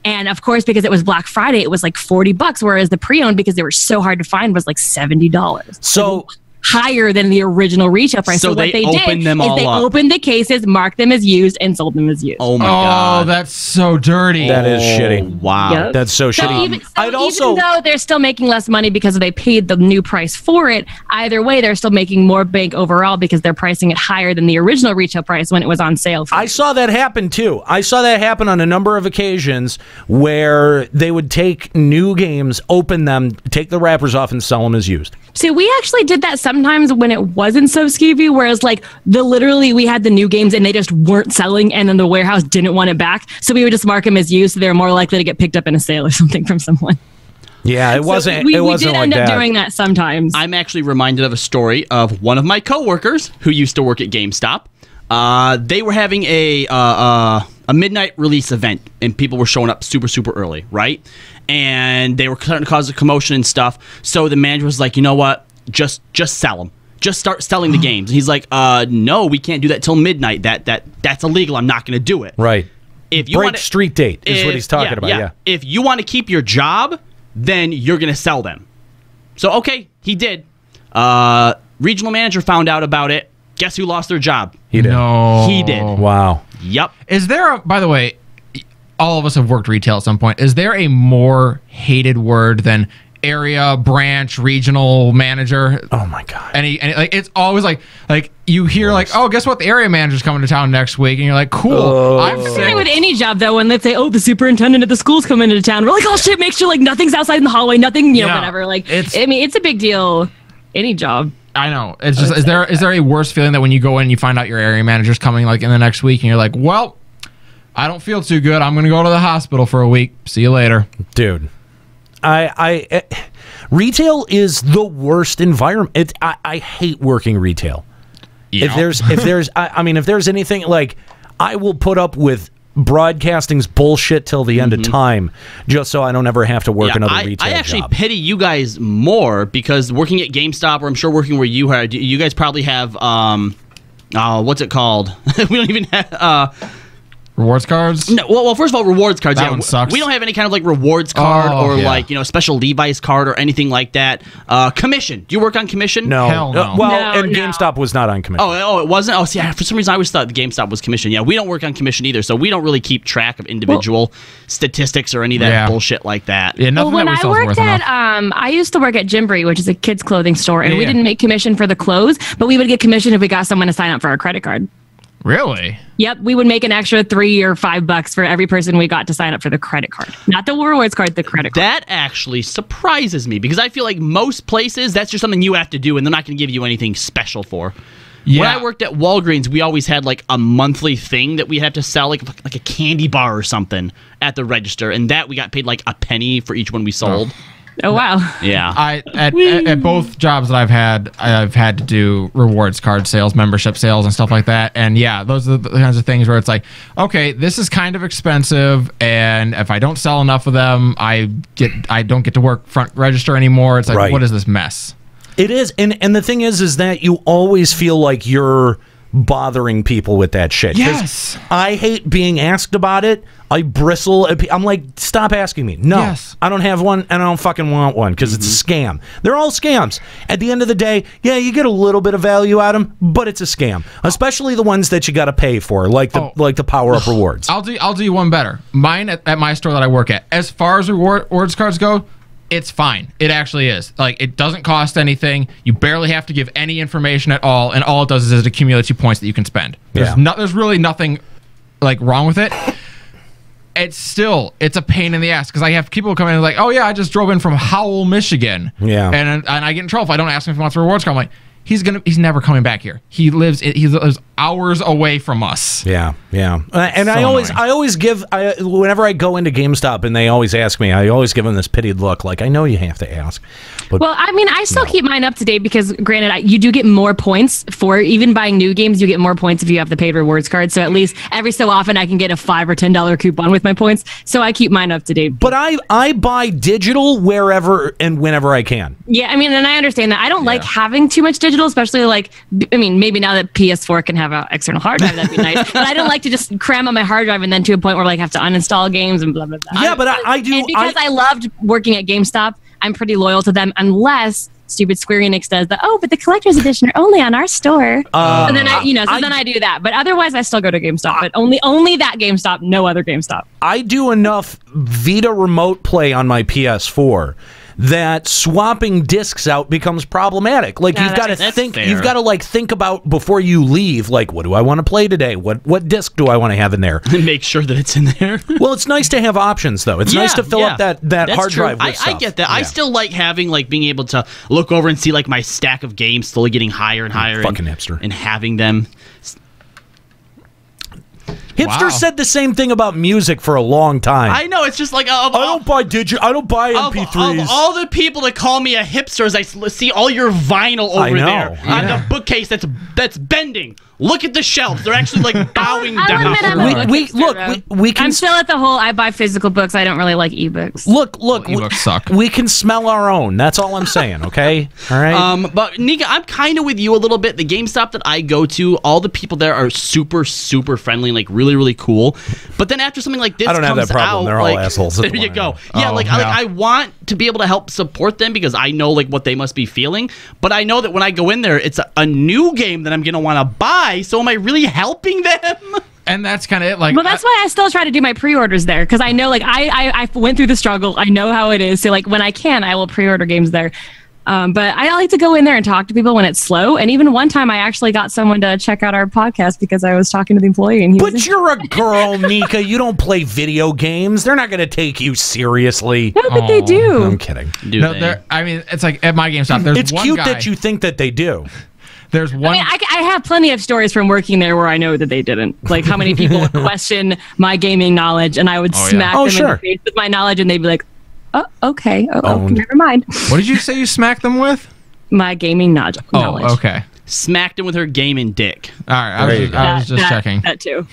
And of course, because it was Black Friday, it was like $40, whereas the pre-owned, because they were so hard to find, was like $70. So higher than the original retail price. So what they they opened did them is all they up. opened the cases, marked them as used, and sold them as used. Oh my god. Oh, that's so dirty. That is shitty. Wow. Yep. That's so shitty. Even though they're still making less money because they paid the new price for it, either way, they're still making more bank overall because they're pricing it higher than the original retail price when it was on sale. I saw that happen too. I saw that happen on a number of occasions where they would take new games, open them, take the wrappers off, and sell them as used. See, we actually did that sometimes when it wasn't so skeevy, whereas like literally we had the new games and they just weren't selling and then the warehouse didn't want it back. So we would just mark them as used so they're more likely to get picked up in a sale or something from someone. Yeah, it wasn't. We wasn't did like end up that. doing that sometimes. I'm actually reminded of a story of one of my coworkers who used to work at GameStop. They were having a midnight release event, and people were showing up super, super early, right? And they were starting to cause a commotion and stuff. So the manager was like, you know what? Just sell them. Just start selling the games. And he's like, no, we can't do that till midnight. That's illegal. I'm not going to do it. Right. If you Break street date is what he's talking about. Yeah. If you want to keep your job, then you're going to sell them. So, okay, he did. Regional manager found out about it. Guess who lost their job? He did. No. He did. Wow. Yep. Is there, by the way, all of us have worked retail at some point. Is there a more hated word than area, branch, regional manager? Oh my god. Any like it's always like you hear like, oh, guess what? The area manager's coming to town next week, and you're like, cool. I'm Same sick. with any job though, when let's say, oh, the superintendent of the school's coming into town, we're like, oh shit, make sure like nothing's outside in the hallway, nothing, you know, whatever. Like, I mean, it's a big deal. Any job. I know. It's just is there a worse feeling that when you go in and you find out your area manager's coming like in the next week, and you're like, well, I don't feel too good. I'm gonna go to the hospital for a week. See you later, dude. Retail is the worst environment. I hate working retail. Yeah. If there's anything, like, I will put up with broadcasting's bullshit till the end of time just so I don't ever have to work another retail I actually job. pity you guys more because working at GameStop, or I'm sure working where you are, you guys probably have what's it called? We don't even have Rewards cards? No, well, first of all, rewards cards. That one sucks. We don't have any kind of like rewards card or like special Levi's card or anything like that. Commission. Do you work on commission? No. Hell no. And GameStop was not on commission. Oh, it wasn't. Oh, see, for some reason I always thought the GameStop was commission. Yeah, we don't work on commission either, so we don't really keep track of individual statistics or any of that bullshit like that. Yeah, nothing when that we I sell is worked worth at, enough. I used to work at Gymboree, which is a kids' clothing store, and we Yeah. didn't make commission for the clothes, but we would get commission if we got someone to sign up for our credit card. Really? Yep, we would make an extra $3 or $5 for every person we got to sign up for the credit card, not the rewards card, the credit card. That actually surprises me because I feel like most places that's just something you have to do, and they're not going to give you anything special for. Yeah. When I worked at Walgreens, we always had like a monthly thing that we had to sell, like a candy bar or something at the register, and that we got paid like a penny for each one we sold. Oh wow! Yeah, At both jobs that I've had to do rewards card sales, membership sales, and stuff like that. And yeah, those are the kinds of things where it's like, okay, this is kind of expensive, and if I don't sell enough of them, I don't get to work front register anymore. It's like, what is this mess? It is, and the thing is that you always feel like you're bothering people with that shit. 'Cause Yes. I hate being asked about it. I bristle. I'm like, stop asking me. No, Yes. I don't have one, and I don't fucking want one because it's a scam. They're all scams. At the end of the day, yeah, you get a little bit of value out of them, but it's a scam. Especially the ones that you got to pay for, like the power up rewards. I'll do you one better. Mine at my store that I work at. As far as rewards cards go, it's fine. It actually is. Like, it doesn't cost anything. You barely have to give any information at all, and all it does is it accumulates you points that you can spend. There's really nothing like wrong with it. It's a pain in the ass because I have people come in and like, oh yeah, I just drove in from Howell, Michigan. Yeah. And I get in trouble if I don't ask him if he wants a rewards card. I'm like, he's never coming back here. He lives hours away from us. Yeah. And so I always give whenever I go into GameStop and they always ask me, I always give them this pitied look, like I know you have to ask. But well, I mean, I still keep mine up to date because, granted, you do get more points for even buying new games. You get more points if you have the paid rewards card. So at least every so often, I can get a $5 or $10 coupon with my points. So I keep mine up to date. But I buy digital wherever and whenever I can. Yeah, I mean, and I understand that. I don't like having too much digital, especially like, I mean, maybe now that PS4 can have an external hard drive, that'd be nice. But I don't like to just cram on my hard drive and then to a point where like I have to uninstall games and blah blah blah. Yeah, but I do. And because I loved working at GameStop, I'm pretty loyal to them unless stupid Square Enix does but the collector's edition are only on our store. And then I do that. But otherwise, I still go to GameStop. But only that GameStop, no other GameStop. I do enough Vita remote play on my PS4 that swapping discs out becomes problematic. Like you've got to think, you've got to like think about before you leave. Like, what do I want to play today? What disc do I want to have in there? Make sure that it's in there. Well, it's nice to have options, though. It's nice to fill up that hard drive with stuff. I get that. Yeah. I still like having being able to look over and see like my stack of games slowly getting higher and higher. Fucking hipster. And having them. Hipsters said the same thing about music for a long time. I know, it's just like I don't buy MP3s. Of all the people that call me a hipster, as I see all your vinyl over there on the bookcase that's bending. Look at the shelves; they're actually like bowing down. I'm still at the whole. I buy physical books. I don't really like ebooks. Look, ebooks suck. We can smell our own. That's all I'm saying. Okay, all right. But Nika, I'm kind of with you a little bit. The GameStop that I go to, all the people there are super, super friendly, and like really, really cool. But then after something like this, I don't have that problem. They're all assholes. There you go. Yeah, I want to be able to help support them because I know like what they must be feeling. But I know that when I go in there, it's a new game that I'm gonna want to buy. So am I really helping them? And that's kind of it. Like, well, that's why I still try to do my pre-orders there because I know, like, I went through the struggle. I know how it is. So, like, when I can, I will pre-order games there. But I like to go in there and talk to people when it's slow. And even one time, I actually got someone to check out our podcast because I was talking to the employee. And but you're a girl, Nika. You don't play video games. They're not going to take you seriously. No, but they do. I'm kidding. I mean, it's like at my GameStop. There's it's one cute guy, that you think that they do. There's one. I mean, I have plenty of stories from working there where I know that they didn't. Like how many people would question my gaming knowledge, and I would smack them in the face with my knowledge, and they'd be like, "Oh, okay, never mind." What did you say you smacked them with? My gaming knowledge. Oh, okay. Smacked him with her gaming dick. All right, I was just checking. That too.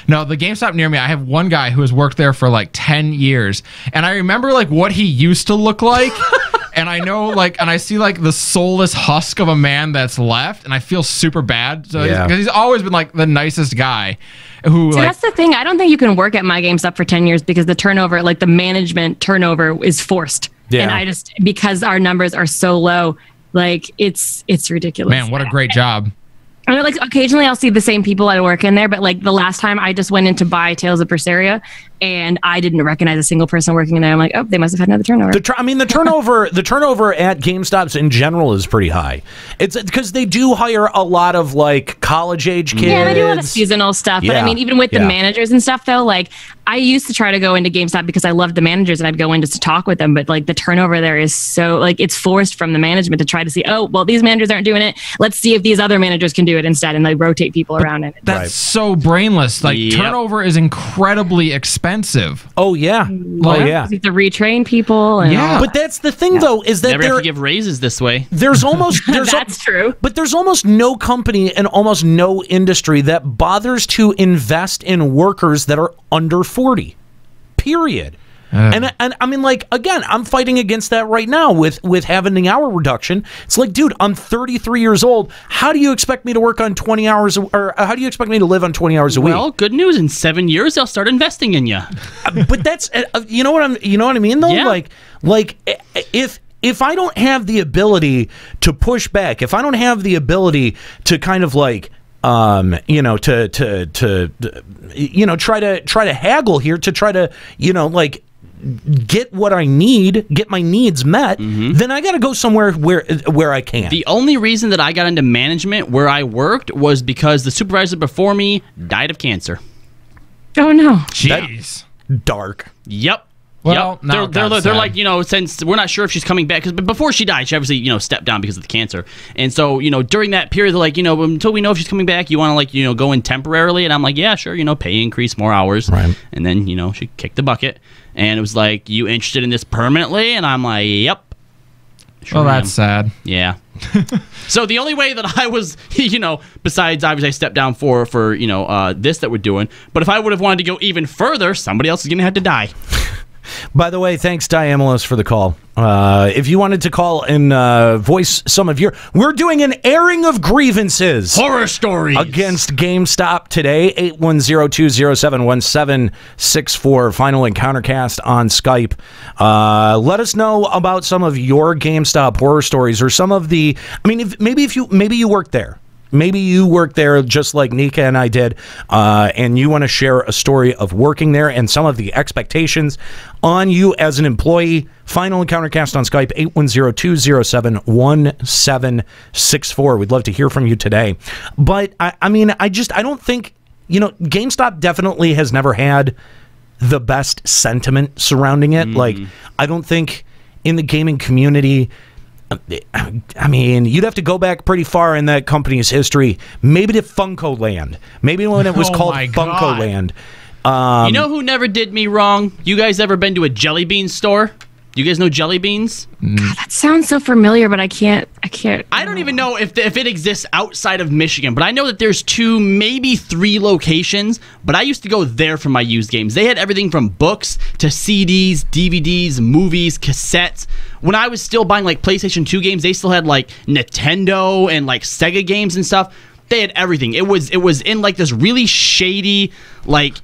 No, the GameStop near me, I have one guy who has worked there for like 10 years, and I remember like what he used to look like. and I know, like, and I see like the soulless husk of a man that's left, and I feel super bad. So because he's always been like the nicest guy. Who, that's the thing. I don't think you can work at my GameStop for 10 years because the turnover, like the management turnover, is forced. Yeah. And I just, because our numbers are so low, like it's ridiculous. Man, what a great job. I mean, like occasionally I'll see the same people that work in there, but like the last time I just went in to buy Tales of Berseria and I didn't recognize a single person working in there. I'm like, oh, they must have had another turnover. The turnover at GameStops in general is pretty high. It's because they do hire a lot of like college age kids. Yeah, they do a lot of seasonal stuff. But I mean, even with the managers and stuff, though, like I used to try to go into GameStop because I loved the managers and I'd go in just to talk with them. But like the turnover there is so like it's forced from the management to try to see, oh, well, these managers aren't doing it. Let's see if these other managers can do it instead, and they rotate people around it. That's so brainless. Like turnover is incredibly expensive. Oh yeah, You have to retrain people. And but that's the thing though, is that never have to give raises this way. There's almost that's true. But there's almost no company and almost no industry that bothers to invest in workers that are under 40. Period. And I mean, like, again, I'm fighting against that right now with having the hour reduction. It's like, dude, I'm 33 years old. How do you expect me to work on 20 hours, or how do you expect me to live on 20 hours a week? Well, good news. In 7 years, they'll start investing in you. But that's, you know what I mean, though? Yeah. Like, if I don't have the ability to push back, if I don't have the ability to kind of like, try to haggle here to try to, like, get what I need, get my needs met, then I got to go somewhere where I can. The only reason that I got into management where I worked was because the supervisor before me died of cancer. Oh no. Jeez. Dark. Yep. Well, yep. They're like, since we're not sure if she's coming back, because before she died, she obviously, stepped down because of the cancer. And so, during that period, they're like, until we know if she's coming back, you want to, like, go in temporarily. And I'm like, yeah, sure, pay increase, more hours. Right. And then, she kicked the bucket. And it was like, you interested in this permanently? And I'm like, yep. Sure that's sad. Yeah. So the only way that I was, besides obviously I stepped down for this that we're doing, but if I would have wanted to go even further, somebody else is going to have to die. By the way, thanks, Diamolos, for the call. If you wanted to call and voice some of your... We're doing an airing of grievances. Horror stories. Against GameStop today. 810-207-1764. Final Encountercast on Skype. Let us know about some of your GameStop horror stories or some of the... I mean, maybe you worked there. Maybe you work there just like Nika and I did, and you want to share a story of working there and some of the expectations on you as an employee. Final Encountercast on Skype, 810-207-1764. We'd love to hear from you today. But, I don't think, GameStop definitely has never had the best sentiment surrounding it. Like, I don't think in the gaming community... I mean, you'd have to go back pretty far in that company's history. Maybe to Funko Land. Maybe when it was called Funko Land. You know who never did me wrong? You guys ever been to a jelly bean store? Do you guys know jelly beans? God, that sounds so familiar, but I can't. I don't even know if it exists outside of Michigan, but I know that there's 2, maybe 3 locations, but I used to go there for my used games. They had everything from books to CDs, DVDs, movies, cassettes. When I was still buying like PlayStation 2 games, they still had like Nintendo and like Sega games and stuff. They had everything. It was in like this really shady, like...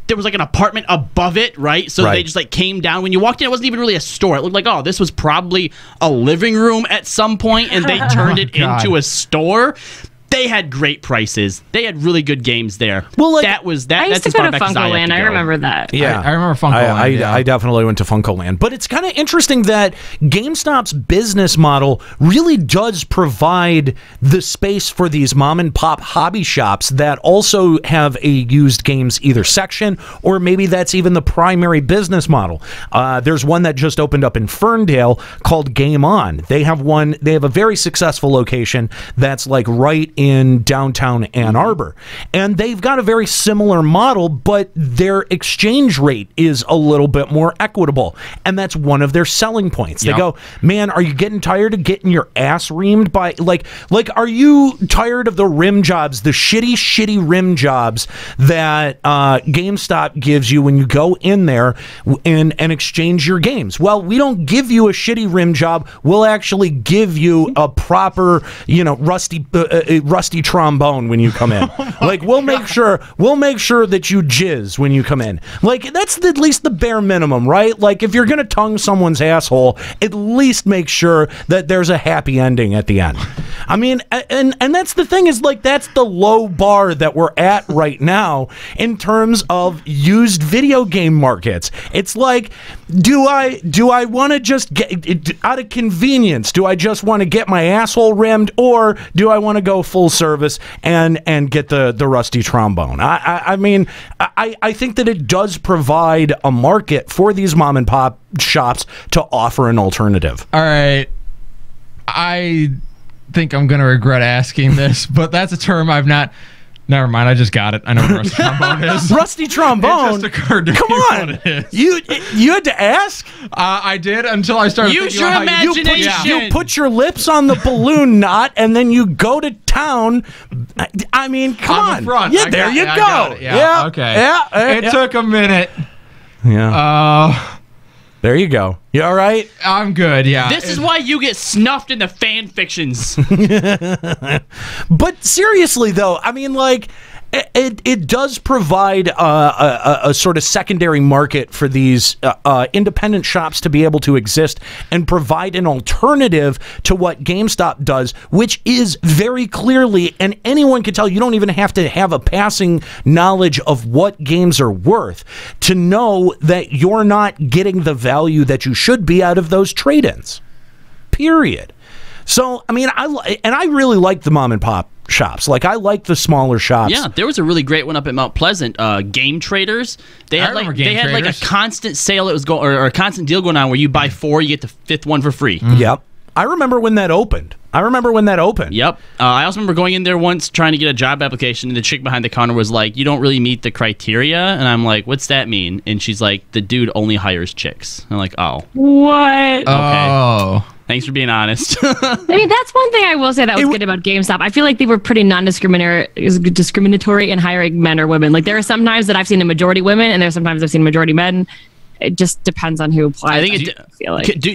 There was like an apartment above it, right? So they just like came down. When you walked in, it wasn't even really a store. It looked like, oh, this was probably a living room at some point, and they turned it into a store. They had great prices. They had really good games there. Well, like, I used to go to Funko Land. I remember that. Yeah, I remember Funko Land. I definitely went to Funko Land. But it's kind of interesting that GameStop's business model really does provide the space for these mom and pop hobby shops that also have a used games either section, or maybe that's even the primary business model. There's one that just opened up in Ferndale called Game On. They have a very successful location that's like right in downtown Ann Arbor. And they've got a very similar model, but their exchange rate is a little bit more equitable. And that's one of their selling points. They go, man, are you getting tired of getting your ass reamed by, like, are you tired of the rim jobs, the shitty rim jobs that GameStop gives you when you go in there and exchange your games? Well, we don't give you a shitty rim job. We'll actually give you a proper, rusty trombone when you come in. Like, we'll make sure that you jizz when you come in. Like, that's at least the bare minimum, right? Like, if you're gonna tongue someone's asshole, at least make sure that there's a happy ending at the end. I mean, and that's the thing, is like, that's the low bar that we're at right now in terms of used video game markets. It's like, do I want to just get, out of convenience, do I just want to get my asshole rimmed, or do I want to go full service and get the rusty trombone? I mean, I think that it does provide a market for these mom and pop shops to offer an alternative. All right. I think I'm going to regret asking this, but that's a term I've not... Never mind, I just got it. I know what rusty trombone is. Rusty trombone? It just occurred to me. Come on. What it is. You had to ask? I did, until I started Use thinking your about how imagination. You put your lips on the balloon knot, and then you go to town. I mean, come on. on. The front. Yeah, there you go. Got it. Yeah, okay. Yeah. It took a minute. Yeah. There you go. You all right? I'm good, yeah. This is why you get snuffed in the fan fictions. But seriously, though, I mean, like, it does provide a sort of secondary market for these independent shops to be able to exist and provide an alternative to what GameStop does, which is very clearly, and anyone can tell, you don't even have to have a passing knowledge of what games are worth to know that you're not getting the value that you should be out of those trade-ins. Period. So, I mean, I really like the mom and pop shops. Like, I like the smaller shops. Yeah, there was a really great one up at Mount Pleasant. Game Traders. They had like a constant sale that was going, or a constant deal going on where you buy 4, you get the 5th one for free. Yep. I remember when that opened. Yep. I also remember going in there once trying to get a job application, and the chick behind the counter was like, "You don't really meet the criteria." And I'm like, "What's that mean?" And she's like, "The dude only hires chicks." I'm like, "Oh." What? Okay. Oh. Thanks for being honest. I mean, that's one thing I will say that was good about GameStop. I feel like they were pretty discriminatory in hiring men or women. Like, there are some times that I've seen a majority women, and there's sometimes I've seen a majority men. It just depends on who applies. I think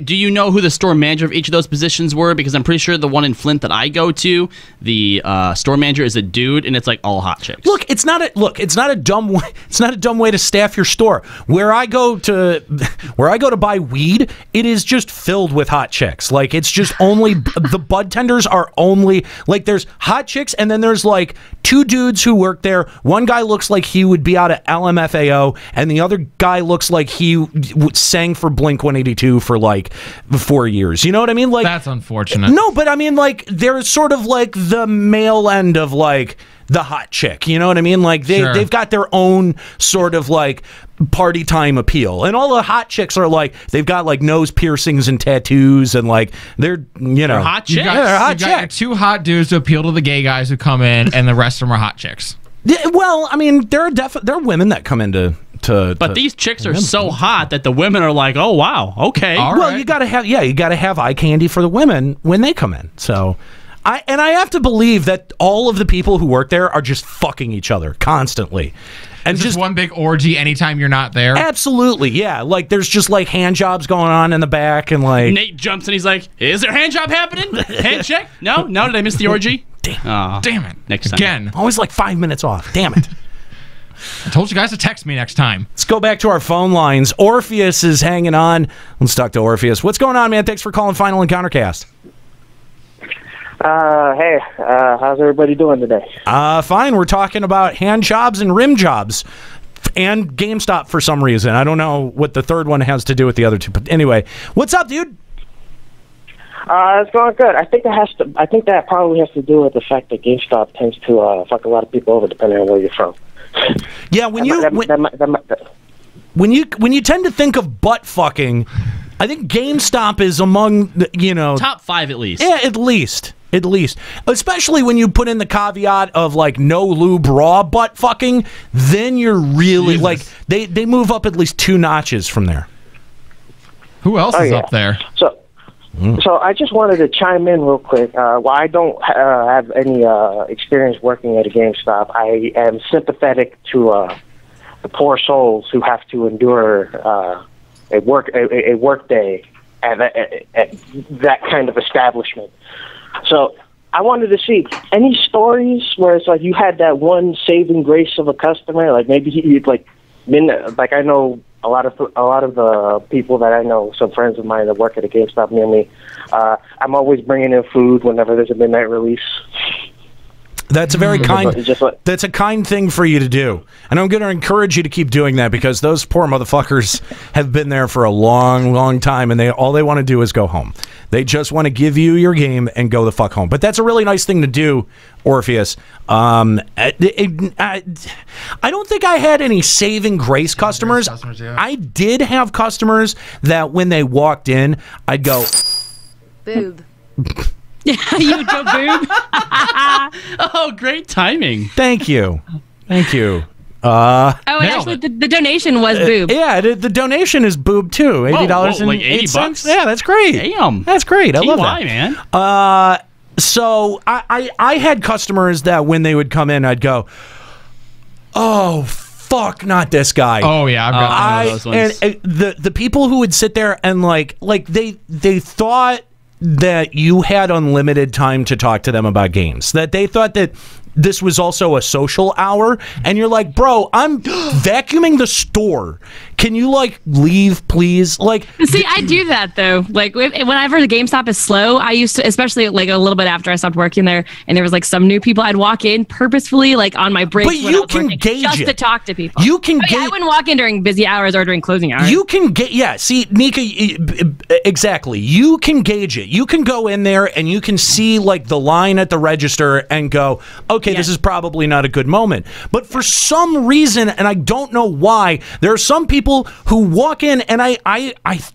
do you know who the store manager of each of those positions were? Because I'm pretty sure the one in Flint that I go to, the store manager is a dude, and it's like all hot chicks. Look, it's not a dumb way. It's not a dumb way to staff your store. Where I go to buy weed, it is just filled with hot chicks. Like, it's just only the bud tenders are only like, there's hot chicks, and then there's like 2 dudes who work there. One guy looks like he would be out of LMFAO, and the other guy looks like he sang for Blink-182 for like 4 years. You know what I mean? Like, that's unfortunate. No, but I mean, like, they're sort of like the male end of like the hot chick. You know what I mean? Like, they've got their own sort of like party time appeal, and all the hot chicks are like, they've got like nose piercings and tattoos, and like they're hot chicks. You got your 2 hot dudes to appeal to the gay guys who come in, and the rest of them are hot chicks. Yeah, well, I mean, there are women that come into. But these chicks are so hot that the women are like, "Oh wow, okay." Well, you gotta have eye candy for the women when they come in. So, I have to believe that all of the people who work there are just fucking each other constantly. And just one big orgy anytime you're not there. Absolutely, yeah. Like, there's just like hand jobs going on in the back, and like Nate jumps and he's like, "Is there a hand job happening? Hand check? No, did I miss the orgy? Damn it! Next time again. Always like 5 minutes off. Damn it." I told you guys to text me next time. Let's go back to our phone lines. Orpheus is hanging on. Let's talk to Orpheus. What's going on, man? Thanks for calling Final Encountercast. Hey, how's everybody doing today? Fine. We're talking about hand jobs and rim jobs and GameStop for some reason. I don't know what the third one has to do with the other two. But anyway, what's up, dude? It's going good. I think that probably has to do with the fact that GameStop tends to fuck a lot of people over depending on where you're from. Yeah, when you tend to think of butt fucking, I think GameStop is among the, top 5 at least. Yeah, at least. At least. Especially when you put in the caveat of like no lube raw butt fucking, then you're really like they move up at least 2 notches from there. Who else is up there? So I just wanted to chime in real quick. While I don't have any experience working at a GameStop, I am sympathetic to the poor souls who have to endure a work day at that kind of establishment. So I wanted to see any stories where it's like you had that one saving grace of a customer, like maybe he'd like I know a lot of the people that I know, some friends of mine that work at a GameStop near me. I'm always bringing in food whenever there's a midnight release. That's a very kind. That's a kind thing for you to do, and I'm going to encourage you to keep doing that because those poor motherfuckers have been there for a long, long time, and all they want to do is go home. They just want to give you your game and go the fuck home. But that's a really nice thing to do, Orpheus. I don't think I had any saving grace customers. I did have customers that when they walked in, I'd go, boob. Yeah, you would go boob. Oh, great timing. Thank you. Actually, the donation was boob. Yeah, the donation is boob too. $80 and like $80. Yeah, that's great. Damn, that's great. I love that, man. So I had customers that when they would come in, I'd go, oh fuck, not this guy. Oh yeah, I've got one of those ones. And the people who would sit there and like they thought that you had unlimited time to talk to them about games, that they thought that this was also a social hour, and you're like, bro, I'm vacuuming the store. Can you like leave, please? Like, see, I do that though. Like whenever the GameStop is slow, I used to, especially like a little bit after I stopped working there, and there was like some new people, I'd walk in purposefully, like on my break. But you can gauge just it to talk to people. You can. I wouldn't walk in during busy hours or during closing hours. You can get See, Nika, exactly. You can gauge it. You can go in there and you can see like the line at the register and go, okay, this is probably not a good moment. But for some reason, and I don't know why, there are some people who walk in and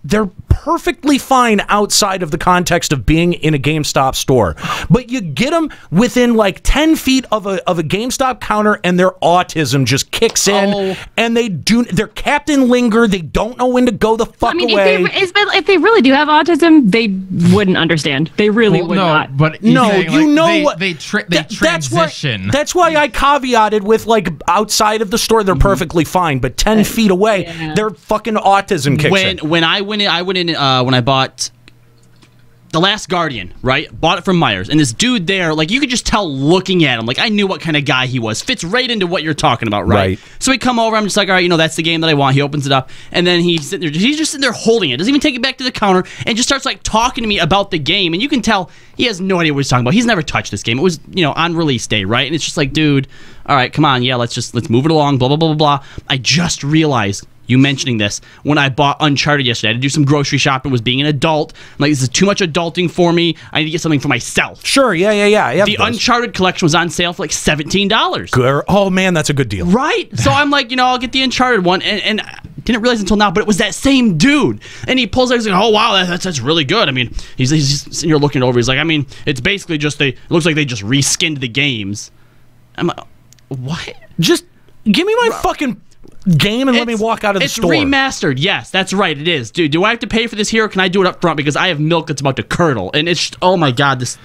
they're perfectly fine outside of the context of being in a GameStop store. But you get them within like 10 feet of a GameStop counter and their autism just kicks in and their Captain Linger, they don't know when to go the fuck away. If they really do have autism, they wouldn't understand. They really would not. But they transition. That's why I caveated with like outside of the store, they're perfectly fine, but 10 feet away, their fucking autism kicks in. When I went in when I bought The Last Guardian, right? Bought it from Myers, and this dude there, like you could just tell looking at him, like I knew what kind of guy he was. Fits right into what you're talking about, right? So we come over, I'm just like, all right, that's the game that I want. He opens it up, and then he's just sitting there holding it. Doesn't even take it back to the counter, and just starts like talking to me about the game, and you can tell he has no idea what he's talking about. He's never touched this game. It was, on release day, right? And it's just like, dude, all right, come on, let's move it along, blah, blah, blah, blah, blah. I just realized, you mentioning this, when I bought Uncharted yesterday, I had to do some grocery shopping, was being an adult. I'm like, this is too much adulting for me. I need to get something for myself. Sure, yeah. The Uncharted collection was on sale for like $17. Good. Oh, man, that's a good deal. Right? So I'm like, I'll get the Uncharted one, and I didn't realize until now, but it was that same dude. And he pulls out, he's like, oh, wow, that's really good. I mean, he's sitting here looking over, he's like, I mean, it's basically just, it looks like they just reskinned the games. I'm like, what? Just give me my fucking game and let me walk out of the store. It's remastered. Yes, that's right. It is. Dude, do I have to pay for this here or can I do it up front? Because I have milk that's about to curdle. And it's just, oh my God, this...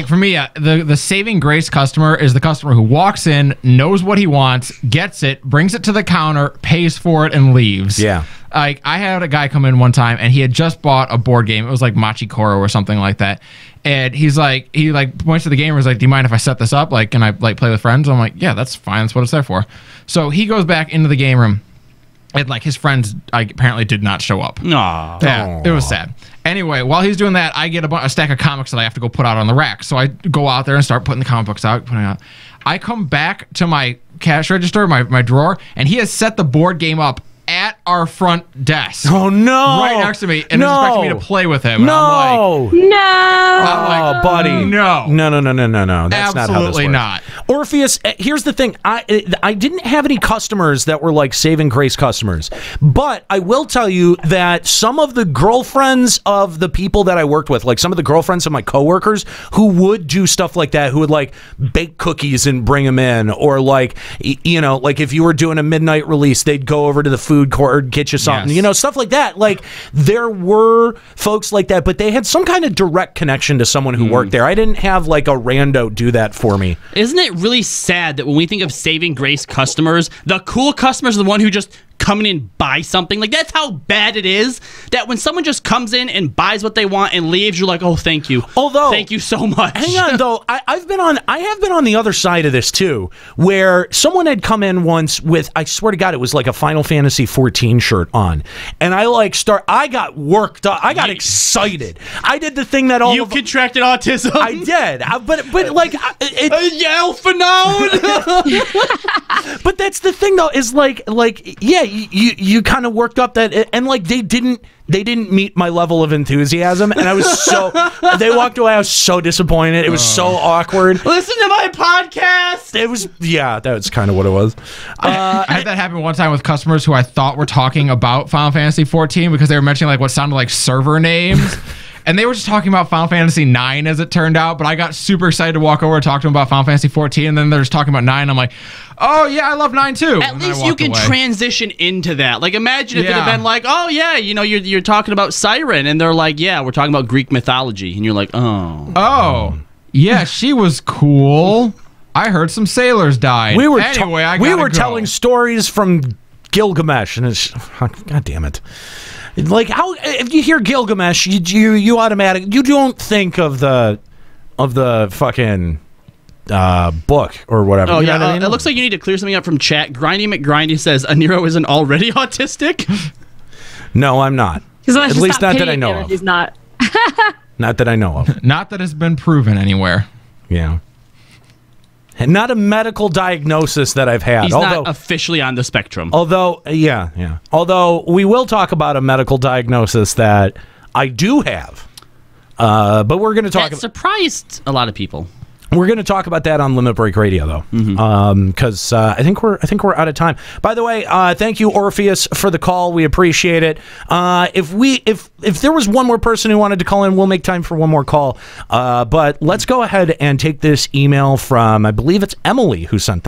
For me, the saving grace customer is the customer who walks in, knows what he wants, gets it, brings it to the counter, pays for it, and leaves. Yeah. I had a guy come in one time, and he had just bought a board game. It was like Machi Koro or something like that. And he points to the game and was like, do you mind if I set this up? Like, can I play with friends? I'm like, yeah, that's fine. That's what it's there for. So he goes back into the game room. And his friends apparently did not show up. Aww. Yeah, it was sad. Anyway, while he's doing that, I get a stack of comics that I have to go put out on the rack. So I go out there and start putting the comic books out, putting it out. I come back to my cash register, my drawer, and he has set the board game up at our front desk. Oh no! Right next to me, and is expecting me to play with him. And No! I'm Oh, buddy. No. No. That's not how this Absolutely works. not. Orpheus, here's the thing. I didn't have any customers that were like saving grace customers, but I will tell you that some of the girlfriends of the people that I worked with, like some of the girlfriends of my coworkers who would do stuff like that, who would like bake cookies and bring them in, or like, you know, like if you were doing a midnight release, they'd go over to the food court, get you something, Yes. you know, stuff like that. Like there were folks like that, but they had some kind of direct connection to someone who worked there. I didn't have like a rando do that for me. Isn't it really sad that when we think of saving grace customers, the cool customers are the one who just come in and buy something? Like, that's how bad it is, that when someone just comes in and buys what they want and leaves, you're like, oh, thank you. Although, thank you so much. Hang on, though. I have been on the other side of this too, where someone had come in once with, I swear to God, it was like a Final Fantasy 14 shirt on, and I got worked up. I got excited. I did the thing that all you contracted autism. I did, but like yell for no. But that's the thing, though, is like yeah, you kind of worked up that, and like they didn't meet my level of enthusiasm, and I was so they walked away. I was so disappointed. It was so awkward. Listen to my podcast. It was, yeah, that's kind of what it was. I had that happen one time with customers who I thought were talking about Final Fantasy 14 because they were mentioning like what sounded like server names. And they were just talking about Final Fantasy 9 as it turned out, but I got super excited to walk over and talk to them about Final Fantasy 14, and then they're just talking about 9. I'm like, oh yeah, I love 9 too. At least you can transition into that. Like, imagine if it had been like, oh yeah, you know, you're talking about Siren, and they're like, yeah, we're talking about Greek mythology, and you're like, oh, yeah, she was cool. I heard some sailors died. We were telling stories from Gilgamesh, and it's, God damn it. Like, how, if you hear Gilgamesh, you automatically, you don't think of the fucking book or whatever. Oh, you know yeah. what I mean? It looks like you need to clear something up from chat. Grindy McGrindy says Aniro isn't already autistic. No, I'm not. At least not that I know of. He's not. Not that I know of. Not that it's been proven anywhere. Yeah. And not a medical diagnosis that I've had. He's not officially on the spectrum. Although, yeah. Although we will talk about a medical diagnosis that I do have. But we're going to talk. That surprised a lot of people. We're going to talk about that on Limit Break Radio, though, because I think we're out of time. By the way, thank you, Orpheus, for the call. We appreciate it. If there was one more person who wanted to call in, we'll make time for one more call. But let's go ahead and take this email from, I believe it's Emily who sent